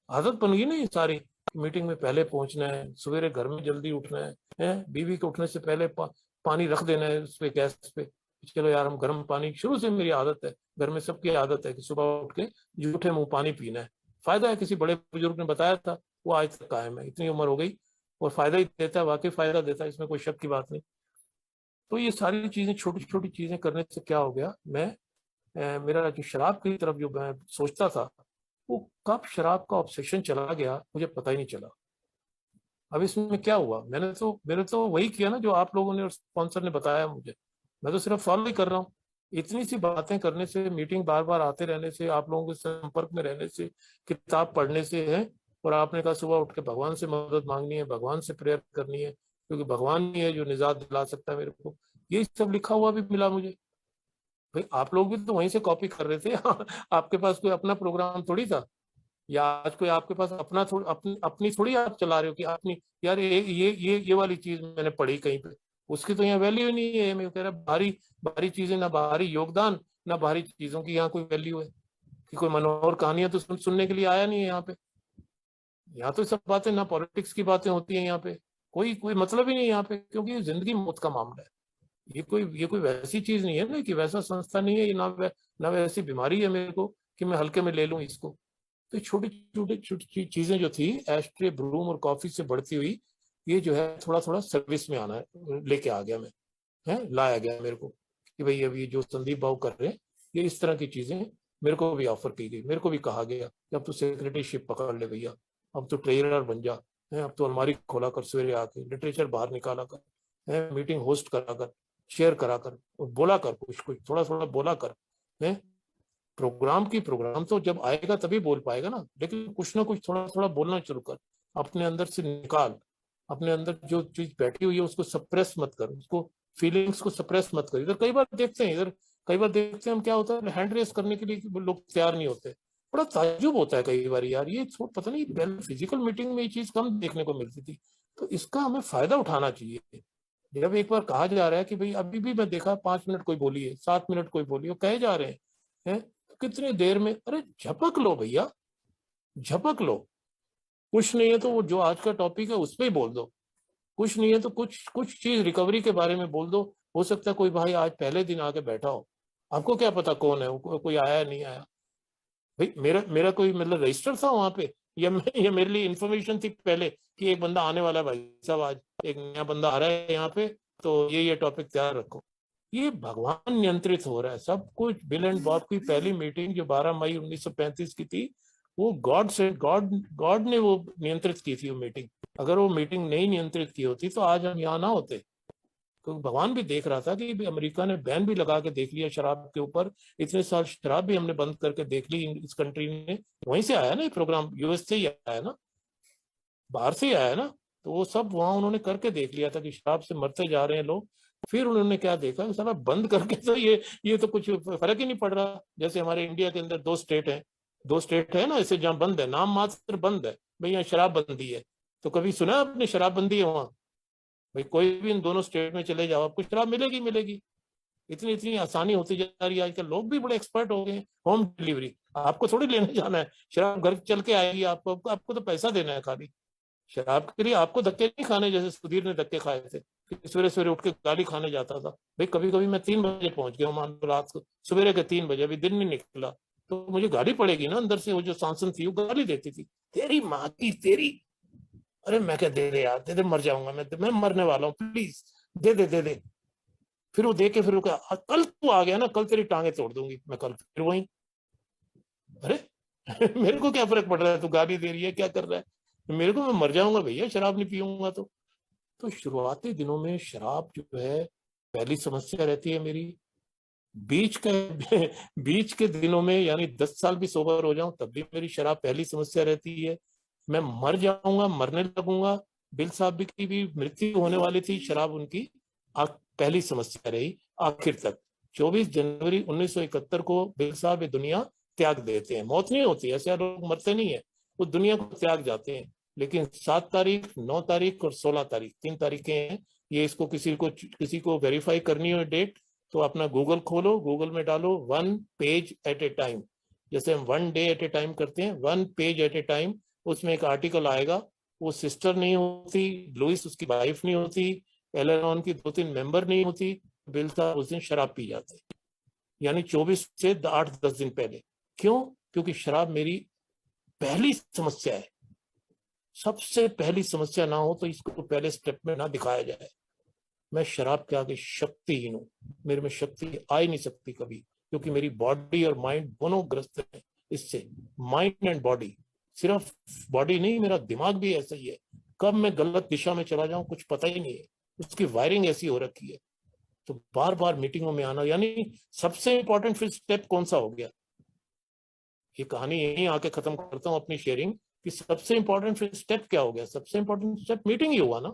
आदत बन गई ना ये सारी, मीटिंग में पहले पहुंचना है, सवेरे घर में जल्दी उठना है, बीवी के उठने से पहले पानी रख देना है उस पे, गैस पे। चलो यार, हम गर्म पानी, शुरू से मेरी आदत है, घर में सबकी आदत है कि सुबह उठ के जूठे मुंह पानी पीना है। फायदा है, किसी बड़े बुजुर्ग ने बताया था, वो आज तक कायम है, इतनी उम्र हो गई और फायदा ही देता है, वाकई फायदा देता है, इसमें कोई शक की बात नहीं। तो ये सारी चीजें, छोटी छोटी चीजें करने से क्या हो गया, मैं मेरा जो शराब की तरफ जो मैं सोचता था, वो कब शराब का ऑब्सेशन चला गया मुझे पता ही नहीं चला। अब इसमें क्या हुआ, मैंने तो वही किया ना जो आप लोगों ने और स्पॉन्सर ने बताया मुझे, मैं तो सिर्फ फॉलो ही कर रहा हूँ। इतनी सी बातें करने से, मीटिंग बार बार आते रहने से, आप लोगों के संपर्क में रहने से, किताब पढ़ने से है। और आपने कहा सुबह उठ के भगवान से मदद मांगनी है, भगवान से प्रेयर करनी है, क्योंकि भगवान ही है जो निजात दिला सकता है मेरे को, ये सब लिखा हुआ भी मिला मुझे। भाई आप लोग भी तो वहीं से कॉपी कर रहे थे आपके पास कोई अपना प्रोग्राम थोड़ी था, या आज कोई आपके पास अपना अपनी थोड़ी आप चला रहे हो कि अपनी, यार ये वाली चीज मैंने पढ़ी कहीं पे, उसकी तो यहाँ वैल्यू ही नहीं है। मैं कह रहा भारी भारी चीजें, ना भारी योगदान, ना भारी चीजों की यहाँ कोई वैल्यू है, कि कोई मनोहर कहानियां तो सुनने के लिए आया नहीं है यहाँ पे। यहाँ तो सब बातें, ना पॉलिटिक्स की बातें होती हैं यहाँ पे, कोई कोई मतलब ही नहीं यहाँ पे, क्योंकि ये जिंदगी मौत का मामला है। ये कोई वैसी चीज नहीं है ना, कि वैसा संस्था नहीं है ये, ना वैसी बीमारी है मेरे को कि मैं हल्के में ले लूं इसको। तो छोटी छोटी चीजें जो थी, एस्ट्रे, ब्रूम और कॉफी से बढ़ती हुई, ये जो है थोड़ा थोड़ा सर्विस में आना है, लेके आ गया मैं, है लाया गया मेरे को, कि भाई अब ये जो संदीप बाबू कर रहे हैं, ये इस तरह की चीजें मेरे को भी ऑफर की गई, मेरे को भी कहा गया कि अब तो सेक्रेटरीशिप पकड़ ले भैया, अब तो ट्रेनर बन जा, है अब तो अलमारी खोला कर, सवेरे आके लिटरेचर बाहर निकाला कर, है मीटिंग होस्ट करा कर, शेयर करा कर, और बोला कर, कुछ कुछ थोड़ा थोड़ा बोला कर, है प्रोग्राम तो जब आएगा तभी बोल पाएगा ना, लेकिन कुछ ना कुछ थोड़ा थोड़ा बोलना शुरू कर, अपने अंदर से निकाल, अपने अंदर जो चीज बैठी हुई है उसको सप्रेस मत कर, उसको फीलिंग्स को सप्रेस मत कर। इधर कई बार देखते हैं हम, क्या होता है हैंड रेस करने के लिए लोग तैयार नहीं होते, बड़ा ताज्जुब होता है कई बार यार, ये पता नहीं फिजिकल मीटिंग में ये चीज कम देखने को मिलती थी, तो इसका हमें फायदा उठाना चाहिए। जब एक बार कहा जा रहा है कि भाई, अभी भी मैं देखा 5 मिनट कोई बोली है, 7 मिनट कोई बोली है, कहे जा रहे हैं, तो कितनी देर में, अरे झपक लो भैया, झपक लो। कुछ नहीं है तो वो जो आज का टॉपिक है उस पर ही बोल दो, कुछ नहीं है तो कुछ कुछ चीज रिकवरी के बारे में बोल दो। हो सकता है कोई भाई आज पहले दिन आके बैठा हो, आपको क्या पता कौन है वो, कोई आया नहीं आया। भाई मेरा मेरा कोई मतलब रजिस्टर था वहां पे, या मेरे लिए इन्फॉर्मेशन थी पहले कि एक बंदा आने वाला है, भाई साहब आज एक नया बंदा आ रहा है यहाँ पे, तो ये टॉपिक तैयार रखो। ये भगवान नियंत्रित हो रहा है सब कुछ। बिल एंड बॉब की पहली मीटिंग जो 12 मई 1935 की थी, वो गॉड ने वो नियंत्रित की थी वो मीटिंग। अगर वो मीटिंग नहीं नियंत्रित की होती तो आज हम यहाँ ना होते। तो भगवान भी देख रहा था कि अमेरिका ने बैन भी लगा के देख लिया शराब के ऊपर, इतने साल शराब भी हमने बंद करके देख ली इस कंट्री ने, वहीं से आया ना ये प्रोग्राम, यूएस से ही आया ना, बाहर से ही आया ना। तो वो सब वहां उन्होंने करके देख लिया था कि शराब से मरते जा रहे हैं लोग। फिर उन्होंने क्या देखा, साला बंद करके तो ये तो कुछ फर्क ही नहीं पड़ रहा। जैसे हमारे इंडिया के अंदर दो स्टेट है ना ऐसे, जहाँ बंद है, नाम मात्र बंद है, भाई यहाँ शराब बंदी है। तो कभी सुना आपने शराब बंदी है वहां? भाई कोई भी इन दोनों स्टेट में चले जाओ, आपको शराब मिलेगी मिलेगी। इतनी इतनी आसानी होती जा रही है आजकल, लोग भी बड़े एक्सपर्ट हो गए हैं। होम डिलीवरी, आपको थोड़ी लेने जाना है, शराब घर चल के आएगी आपको तो पैसा देना है खाली। शराब के लिए आपको धक्के नहीं खाने, जैसे सुधीर ने धक्के खाए थे, सवेरे सवेरे उठ के गाली खाने जाता था। भाई कभी कभी मैं 3 बजे पहुंच गया, मान लो रात को सवेरे के 3 बजे, अभी दिन नहीं निकला, तो मुझे गाली पड़ेगी ना अंदर से। वो जो सांसन थी वो गाली देती थी, तेरी माँ की तेरी। अरे मैं क्या, दे दे यार, दे दे, मर जाऊंगा मैं मरने वाला हूँ, प्लीज दे दे दे दे। फिर वो दे के फिर वो क्या, कल तू आ गया ना, कल तेरी टांगे तोड़ दूंगी मैं, कल फिर वही। अरे मेरे को क्या फर्क पड़ रहा है, तू गाली दे रही है, क्या कर रहा है, मेरे को, मैं मर जाऊंगा भैया शराब नहीं पीऊंगा तो शुरुआती दिनों में शराब जो है पहली समस्या रहती है मेरी। बीच के बीच के दिनों में, यानी 10 साल भी सोबर हो जाऊं तब भी मेरी शराब पहली समस्या रहती है। मैं मर जाऊंगा, मरने लगूंगा, बिल साहब की भी मृत्यु होने वाली थी, शराब उनकी पहली समस्या रही आखिर तक। 24 जनवरी 1971 को बिल साहब ये दुनिया त्याग देते हैं। मौत नहीं होती, ऐसे लोग मरते नहीं है, वो दुनिया को त्याग जाते हैं। लेकिन 7 तारीख, 9 तारीख और 16 तारीख, 3 तारीखें हैं ये। इसको किसी को वेरीफाई करनी हो डेट तो अपना गूगल खोलो, गूगल में डालो 1 पेज एट ए टाइम। जैसे हम 1 डे एट ए टाइम करते हैं, 1 पेज एट ए टाइम, उसमें एक आर्टिकल आएगा। वो सिस्टर नहीं होती, लुइस उसकी वाइफ नहीं होती, एलेनॉन की 2-3 मेंबर नहीं होती, बिल साहब उस दिन शराब पी जाते, यानी 24 से 8-10 दिन पहले। क्यों? क्योंकि शराब मेरी पहली समस्या है। सबसे पहली समस्या ना हो तो इसको पहले स्टेप में ना दिखाया जाए। मैं शराब के आगे शक्तिहीन हूं, मेरे में शक्ति आ ही नहीं सकती कभी, क्योंकि मेरी बॉडी और माइंड दोनों ग्रस्त है इससे। माइंड एंड बॉडी, सिर्फ बॉडी नहीं, मेरा दिमाग भी ऐसा ही है। कब मैं गलत दिशा में चला जाऊं कुछ पता ही नहीं है, उसकी वायरिंग ऐसी हो रखी है। तो बार बार मीटिंगों में आना, यानी सबसे इंपॉर्टेंट फिर स्टेप कौन सा हो गया? ये कहानी यहीं आके खत्म करता हूं अपनी शेयरिंग कि सबसे इंपॉर्टेंट फिर स्टेप क्या हो गया? सबसे इंपॉर्टेंट स्टेप मीटिंग ही हुआ ना।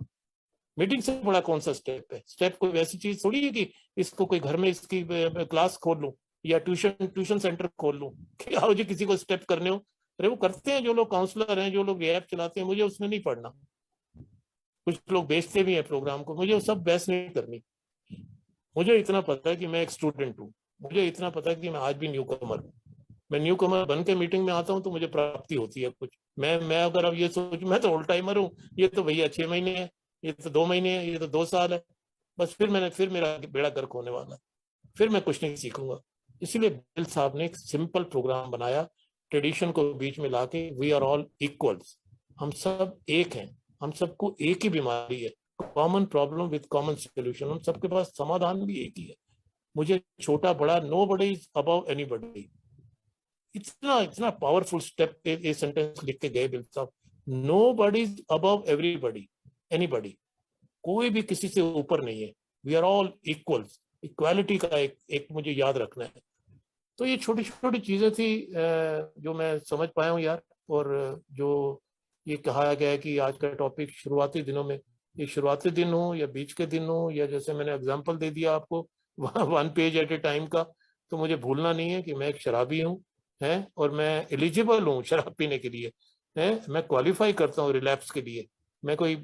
मीटिंग से बड़ा कौन सा स्टेप है? स्टेप कोई वैसी चीज थोड़ी है कि इसको कोई घर में इसकी क्लास खोल लूं या ट्यूशन सेंटर खोल लूं कि आओ जी किसी को स्टेप करने हो। अरे वो करते हैं जो लोग काउंसलर हैं, जो लोग ऐप चलाते हैं, मुझे उसमें नहीं पढ़ना। कुछ लोग बेचते भी हैं प्रोग्राम को, मुझे वो सब बहस नहीं करनी। मुझे इतना पता है कि मैं एक स्टूडेंट हूँ, मुझे इतना पता है कि मैं आज भी न्यू कमर हूँ। मैं न्यू कमर बन के मीटिंग में आता हूँ तो मुझे प्राप्ति होती है कुछ। मैं अगर अब ये सोच मैं तो ओल्ड टाइमर हूँ, ये तो भैया 6 महीने है, ये तो 2 महीने है, ये तो 2 साल है, बस फिर मेरा बेड़ा गर्क होने वाला है, फिर मैं कुछ नहीं सीखूंगा। इसीलिए बिल साहब ने एक सिंपल प्रोग्राम बनाया, ट्रेडिशन को बीच में लाके, वी आर ऑल इक्वल्स, हम सब एक हैं, हम सबको एक ही बीमारी है, common problem with common solution, हम सबके पास समाधान भी एक ही है। मुझे छोटा बड़ा, nobody is above anybody. इतना इतना पावरफुल स्टेप ये सेंटेंस लिख के गए बिल साहब। Nobody is above everybody, anybody, कोई भी किसी से ऊपर नहीं है, we are all equals. Equality का एक मुझे याद रखना है। तो ये छोटी छोटी चीजें थी जो मैं समझ पाया हूँ यार। और जो ये कहा गया है कि आज का टॉपिक शुरुआती दिनों में, ये शुरुआती दिन हो या बीच के दिन हो, या जैसे मैंने एग्जांपल दे दिया आपको 1 पेज एट ए टाइम का, तो मुझे भूलना नहीं है कि मैं एक शराबी हूँ, है, और मैं एलिजिबल हूँ शराब पीने के लिए, है, मैं क्वालिफाई करता हूँ रिलैप्स के लिए। मैं कोई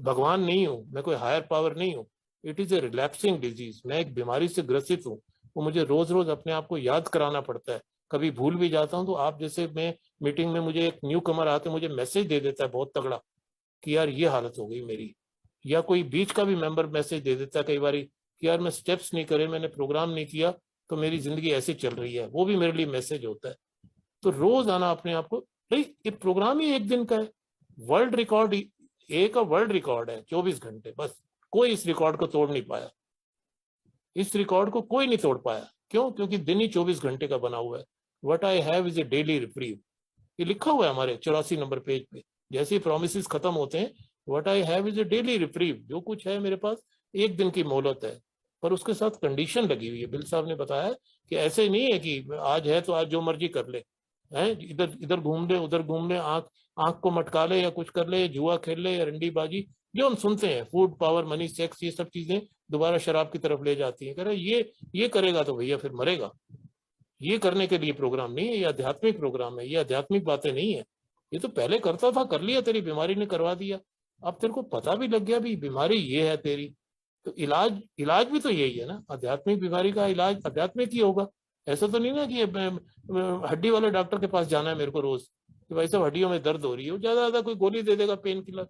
भगवान नहीं हूँ, मैं कोई हायर पावर नहीं हूँ। It is a relapsing disease, मैं एक बीमारी से ग्रसित हूँ। वो मुझे रोज रोज अपने आप को याद कराना पड़ता है। कभी भूल भी जाता हूँ तो आप जैसे मैं मीटिंग में, मुझे एक न्यू कमर आते मुझे मैसेज दे देता है बहुत तगड़ा कि यार ये हालत हो गई मेरी, या कोई बीच का भी मेंबर मैसेज दे देता है कई बार कि यार मैं स्टेप्स नहीं करे, मैंने प्रोग्राम नहीं किया, तो मेरी जिंदगी ऐसे चल रही है, वो भी मेरे लिए मैसेज होता है। तो रोज आना अपने आप को, भाई ये प्रोग्राम ही एक दिन का है, वर्ल्ड रिकॉर्ड, एक वर्ल्ड रिकॉर्ड है 24 घंटे, बस कोई इस रिकॉर्ड को तोड़ नहीं पाया, इस रिकॉर्ड को कोई नहीं तोड़ पाया। क्यों? क्योंकि दिन ही 24 घंटे का बना हुआ है। What I have is a daily reprieve, ये लिखा हुआ है हमारे 84 नंबर पेज पे। जैसे ही प्रोमिस खत्म होते हैं, what I have is a daily reprieve, जो कुछ है मेरे पास एक दिन की मोहलत है। पर उसके साथ कंडीशन लगी हुई है। बिल साहब ने बताया कि ऐसे नहीं है कि आज है तो आज जो मर्जी कर ले, है, इधर इधर घूम ले, उधर घूम ले, आंख आंख को मटका ले, या कुछ कर ले, जुआ खेल ले, या रंडीबाजी, जो हम सुनते हैं, फूड, पावर, मनी, सेक्स, ये सब चीजें दोबारा शराब की तरफ ले जाती है। कह रहे ये करेगा तो भैया फिर मरेगा। ये करने के लिए प्रोग्राम नहीं है, ये आध्यात्मिक प्रोग्राम है, ये आध्यात्मिक बातें नहीं है। ये तो पहले करता था, कर लिया, तेरी बीमारी ने करवा दिया, अब तेरे को पता भी लग गया भी बीमारी ये है तेरी, तो इलाज भी तो यही है ना। आध्यात्मिक बीमारी का इलाज आध्यात्मिक ही होगा। ऐसा तो नहीं ना कि हड्डी वाले डॉक्टर के पास जाना है मेरे को रोज कि भाई साहब हड्डियों में दर्द हो रही है, ज्यादा ज्यादा कोई गोली दे देगा, पेन किलर।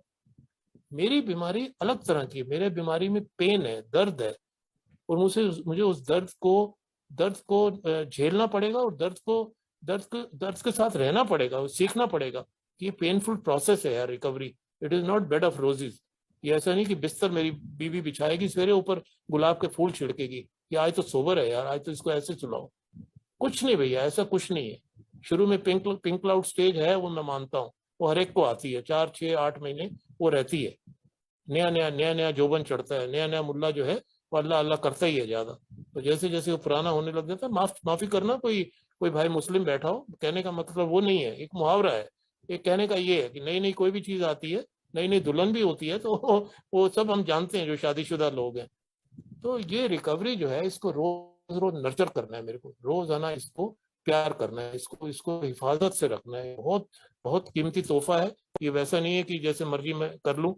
मेरी बीमारी अलग तरह की, मेरे बीमारी में पेन है, दर्द है, और मुझे उस दर्द को झेलना पड़ेगा, और दर्द के साथ रहना पड़ेगा, सीखना पड़ेगा कि ये पेनफुल प्रोसेस है यार recovery. It is not bed of roses. ये ऐसा नहीं कि बिस्तर मेरी बीवी बिछाएगी, सवेरे ऊपर गुलाब के फूल छिड़केगी कि आज तो सोबर है यार, आज तो इसको ऐसे सुलाओ। कुछ नहीं भैया, ऐसा कुछ नहीं है। शुरू में पिंक क्लाउड स्टेज है, वो मैं मानता हूँ, वो हर एक को आती है, 4, 6, 8 महीने वो रहती है। नया जोबन चढ़ता है, नया मुल्ला जो है वो अल्लाह अल्लाह करता ही है ज्यादा। तो जैसे जैसे वो पुराना होने लग जाता है, माफी करना, कोई भाई मुस्लिम बैठा हो, कहने का मतलब वो नहीं है, एक मुहावरा है। एक कहने का ये है कि नई नई कोई भी चीज आती है, नई नई दुल्हन भी होती है, तो वो सब हम जानते हैं जो शादीशुदा लोग हैं। तो ये रिकवरी जो है, इसको रोज रोज नर्चर करना है, मेरे को रोजाना इसको प्यार करना है, इसको इसको हिफाजत से रखना है। बहुत बहुत कीमती तोहफा है ये। वैसा नहीं है कि जैसे मर्जी मैं कर लूं।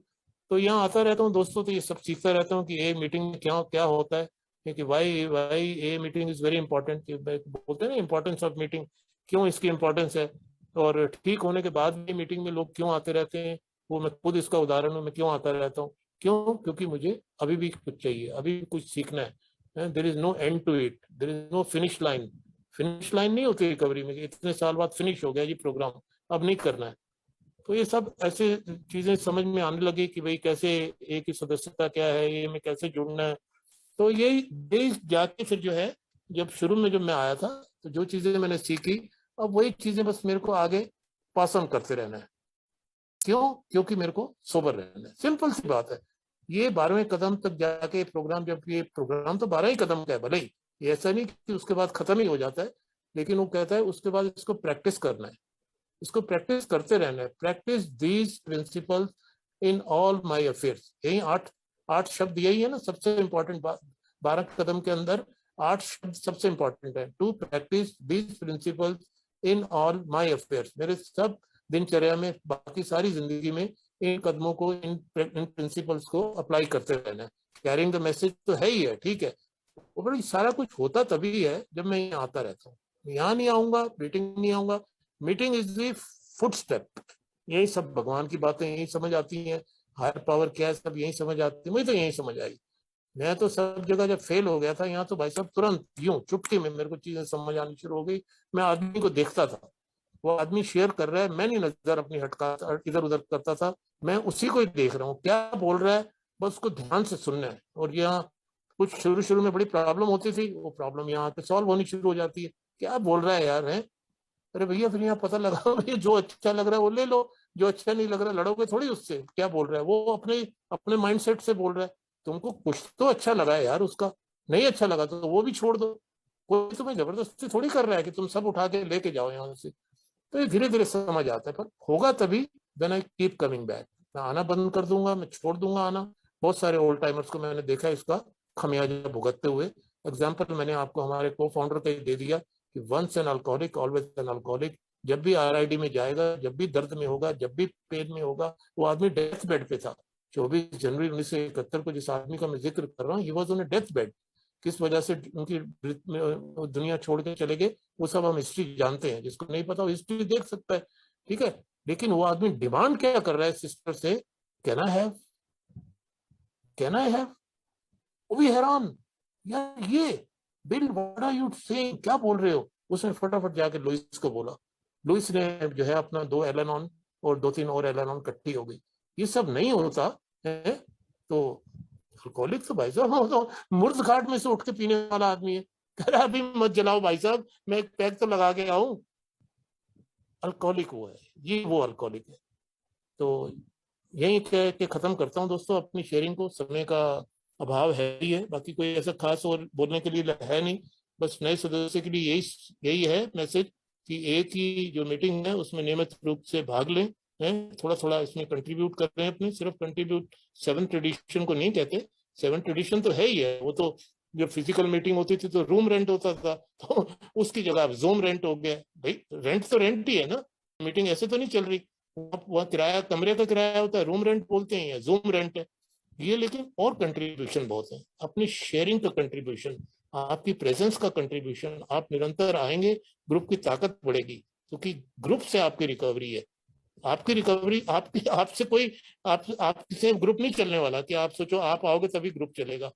तो यहाँ आता रहता हूँ दोस्तों, तो ये सब सीखता रहता हूँ कि ए मीटिंग में क्या क्या होता है, क्योंकि why why a meeting is very important. बोलते हैं ना इंपॉर्टेंस ऑफ मीटिंग, क्यों इसकी इंपॉर्टेंस है। और ठीक होने के बाद भी मीटिंग में लोग क्यों आते रहते हैं, वो मैं खुद इसका उदाहरण हूँ, मैं क्यों आता रहता हूँ। क्यों? क्योंकि मुझे अभी भी कुछ चाहिए, अभी भी कुछ सीखना है। There is no end to it, there is no finish line. Finish line नहीं होती रिकवरी में, इतने साल बाद फिनिश हो गया जी प्रोग्राम, अब नहीं करना है। तो ये सब ऐसे चीजें समझ में आने लगी कि भाई कैसे एक ही सदस्यता क्या है, ये में कैसे जुड़ना है। तो यही जाके फिर जो है, जब शुरू में जब मैं आया था, तो जो चीजें मैंने सीखी, अब वही चीजें बस मेरे को आगे पास ऑन करते रहना है। क्यों? क्योंकि मेरे को सोबर रहना है, सिंपल सी बात है। ये 12वें कदम तक जाके प्रोग्राम, जब ये प्रोग्राम तो 12 ही कदम का है भले ही, ये ऐसा नहीं कि उसके बाद खत्म ही हो जाता है, लेकिन वो कहता है उसके बाद इसको प्रैक्टिस करना है, इसको प्रैक्टिस करते रहना है। Practice these principles in all my affairs. यही आठ आठ शब्द यही है ना सबसे इंपॉर्टेंट बात 12 कदम के अंदर। 8 शब्द सबसे इंपॉर्टेंट है। To practise these principles in all my affairs, मेरे सब दिनचर्या में, बाकी सारी जिंदगी में इन कदमों को, इन प्रिंसिपल्स को अप्लाई करते रहना है। कैरिंग द मैसेज तो है ही है, ठीक है, वो बड़ी सारा कुछ होता तभी है जब मैं यहाँ आता रहता हूँ। यहाँ नहीं आऊंगा, मीटिंग नहीं आऊंगा, meeting is the foot step. यही सब भगवान की बातें यही समझ आती हैं, हायर पावर क्या है सब यही समझ आती है। मुझे तो यही समझ आई। मैं तो सब जगह जब फेल हो गया था, यहाँ तो भाई साहब तुरंत यूं चुटकी में मेरे को चीजें समझ आनी शुरू हो गई। मैं आदमी को देखता था, वो आदमी शेयर कर रहा है, मैं नहीं नजर अपनी हटका इधर उधर करता था, मैं उसी को ही देख रहा हूँ क्या बोल रहा है, बस उसको ध्यान से सुनना है। और यहाँ कुछ शुरू शुरू में बड़ी प्रॉब्लम होती थी, वो प्रॉब्लम यहाँ पे सॉल्व होनी शुरू हो जाती है। क्या बोल रहा है यार, है? अरे भैया फिर यहाँ पता लगा भैया, जो अच्छा लग रहा है वो ले लो, जो अच्छा नहीं लग रहा लड़ोगे थोड़ी उससे। क्या बोल रहा है वो, अपने अपने माइंडसेट से बोल रहा है। तुमको कुछ तो अच्छा लगा है यार उसका, नहीं अच्छा लगा तो वो भी छोड़ दो। कोई तुम्हें जबरदस्ती थोड़ी कर रहा है कि तुम सब उठा के लेके जाओ यहाँ से। तो ये धीरे धीरे समझ आता है, पर होगा तभी then I keep coming back. मैं आना बंद कर दूंगा, मैं छोड़ दूंगा आना। बहुत सारे ओल्ड टाइमर्स को मैंने देखा इसका खमियाजा भुगतते हुए। एग्जाम्पल मैंने आपको हमारे को फाउंडर का ही दे दिया कि once an alcoholic always an alcoholic. जब भी आरआईडी में जाएगा, जब भी दर्द में होगा, जब भी पेन में होगा, वो आदमी डेथ बेड पे था। 24 जनवरी 1971 को जिस आदमी का मैं जिक्र कर रहा हूँ, he was on A death bed. किस वजह से उनकी दुनिया छोड़ के चले गए, वो सब हम हिस्ट्री जानते हैं। जिसको नहीं पता वो हिस्ट्री देख सकता है, ठीक है। लेकिन वो आदमी डिमांड क्या कर रहा है सिस्टर से, can I have, can I have. वो भी हैरान, यार ये Bill what are you saying, क्या बोल रहे हो। उसने फटाफट जाके लुइस को बोला। लुइस ने जो है अपना 2 एलानॉन और 2-3 और एलानॉन इकट्ठी हो गई। ये सब नहीं होता है तो अल्कोहलिक तो भाई साहब तो मुर्द घाट में से उठ के पीने वाला आदमी है। कह रहा अभी मत जलाओ भाई साहब, मैं एक पैक तो लगा के आऊं। अल्कोहलिक वो है, ये वो अल्कोहलिक है। तो यही कह के खत्म करता हूँ दोस्तों अपनी शेयरिंग को। समय का अभाव है ही है, बाकी कोई ऐसा खास और बोलने के लिए है नहीं। बस नए सदस्य के लिए यही यही है मैसेज कि एक ही जो मीटिंग है उसमें नियमित रूप से भाग लें, हैं थोड़ा थोड़ा इसमें कंट्रीब्यूट कर रहे हैं अपने। सिर्फ कंट्रीब्यूट 7th एडिशन को नहीं कहते, 7th एडिशन तो है ही है। वो तो जब फिजिकल मीटिंग होती थी तो रूम रेंट होता था, तो उसकी जगह अब जोम रेंट हो गया। भाई रेंट तो रेंट ही है ना, मीटिंग ऐसे तो नहीं चल रही। वहाँ किराया कमरे का किराया होता है, रूम रेंट बोलते हैं या जूम रेंट है ये। लेकिन और कंट्रीब्यूशन बहुत है, अपनी शेयरिंग का कंट्रीब्यूशन, आपकी प्रेजेंस का कंट्रीब्यूशन। आप निरंतर आएंगे, ग्रुप की ताकत बढ़ेगी, क्योंकि ग्रुप से आपकी रिकवरी है। आपकी रिकवरी आपकी आपसे कोई आपसे ग्रुप नहीं चलने वाला कि आप सोचो आप आओगे तभी ग्रुप चलेगा।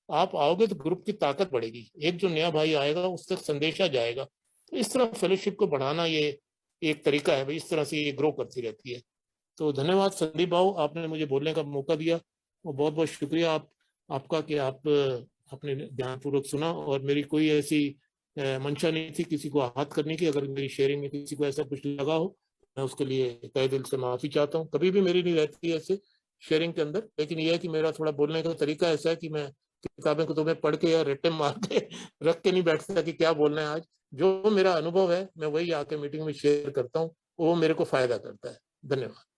आप आओगे तो ग्रुप की ताकत बढ़ेगी, एक जो नया भाई आएगा उस तक संदेशा जाएगा। तो इस तरह फेलोशिप को बढ़ाना ये एक तरीका है भाई, इस तरह से ये ग्रो करती रहती है। तो धन्यवाद संदीप बाबू, आपने मुझे बोलने का मौका दिया, वो बहुत बहुत शुक्रिया आपका कि आप आपने ध्यानपूर्वक सुना। और मेरी कोई ऐसी मंशा नहीं थी किसी को आहत करने की। अगर मेरी शेयरिंग में किसी को ऐसा कुछ लगा हो, मैं उसके लिए तहे दिल से माफी चाहता हूँ। कभी भी मेरी नहीं रहती है ऐसे शेयरिंग के अंदर, लेकिन यह है कि मेरा थोड़ा बोलने का तरीका ऐसा है कि मैं किताबें को तुम्हें पढ़ के या रट्टे मार के रख के नहीं बैठता कि क्या बोलना है आज। जो मेरा अनुभव है मैं वही आके मीटिंग में शेयर करता हूँ, वो मेरे को फायदा करता है। धन्यवाद।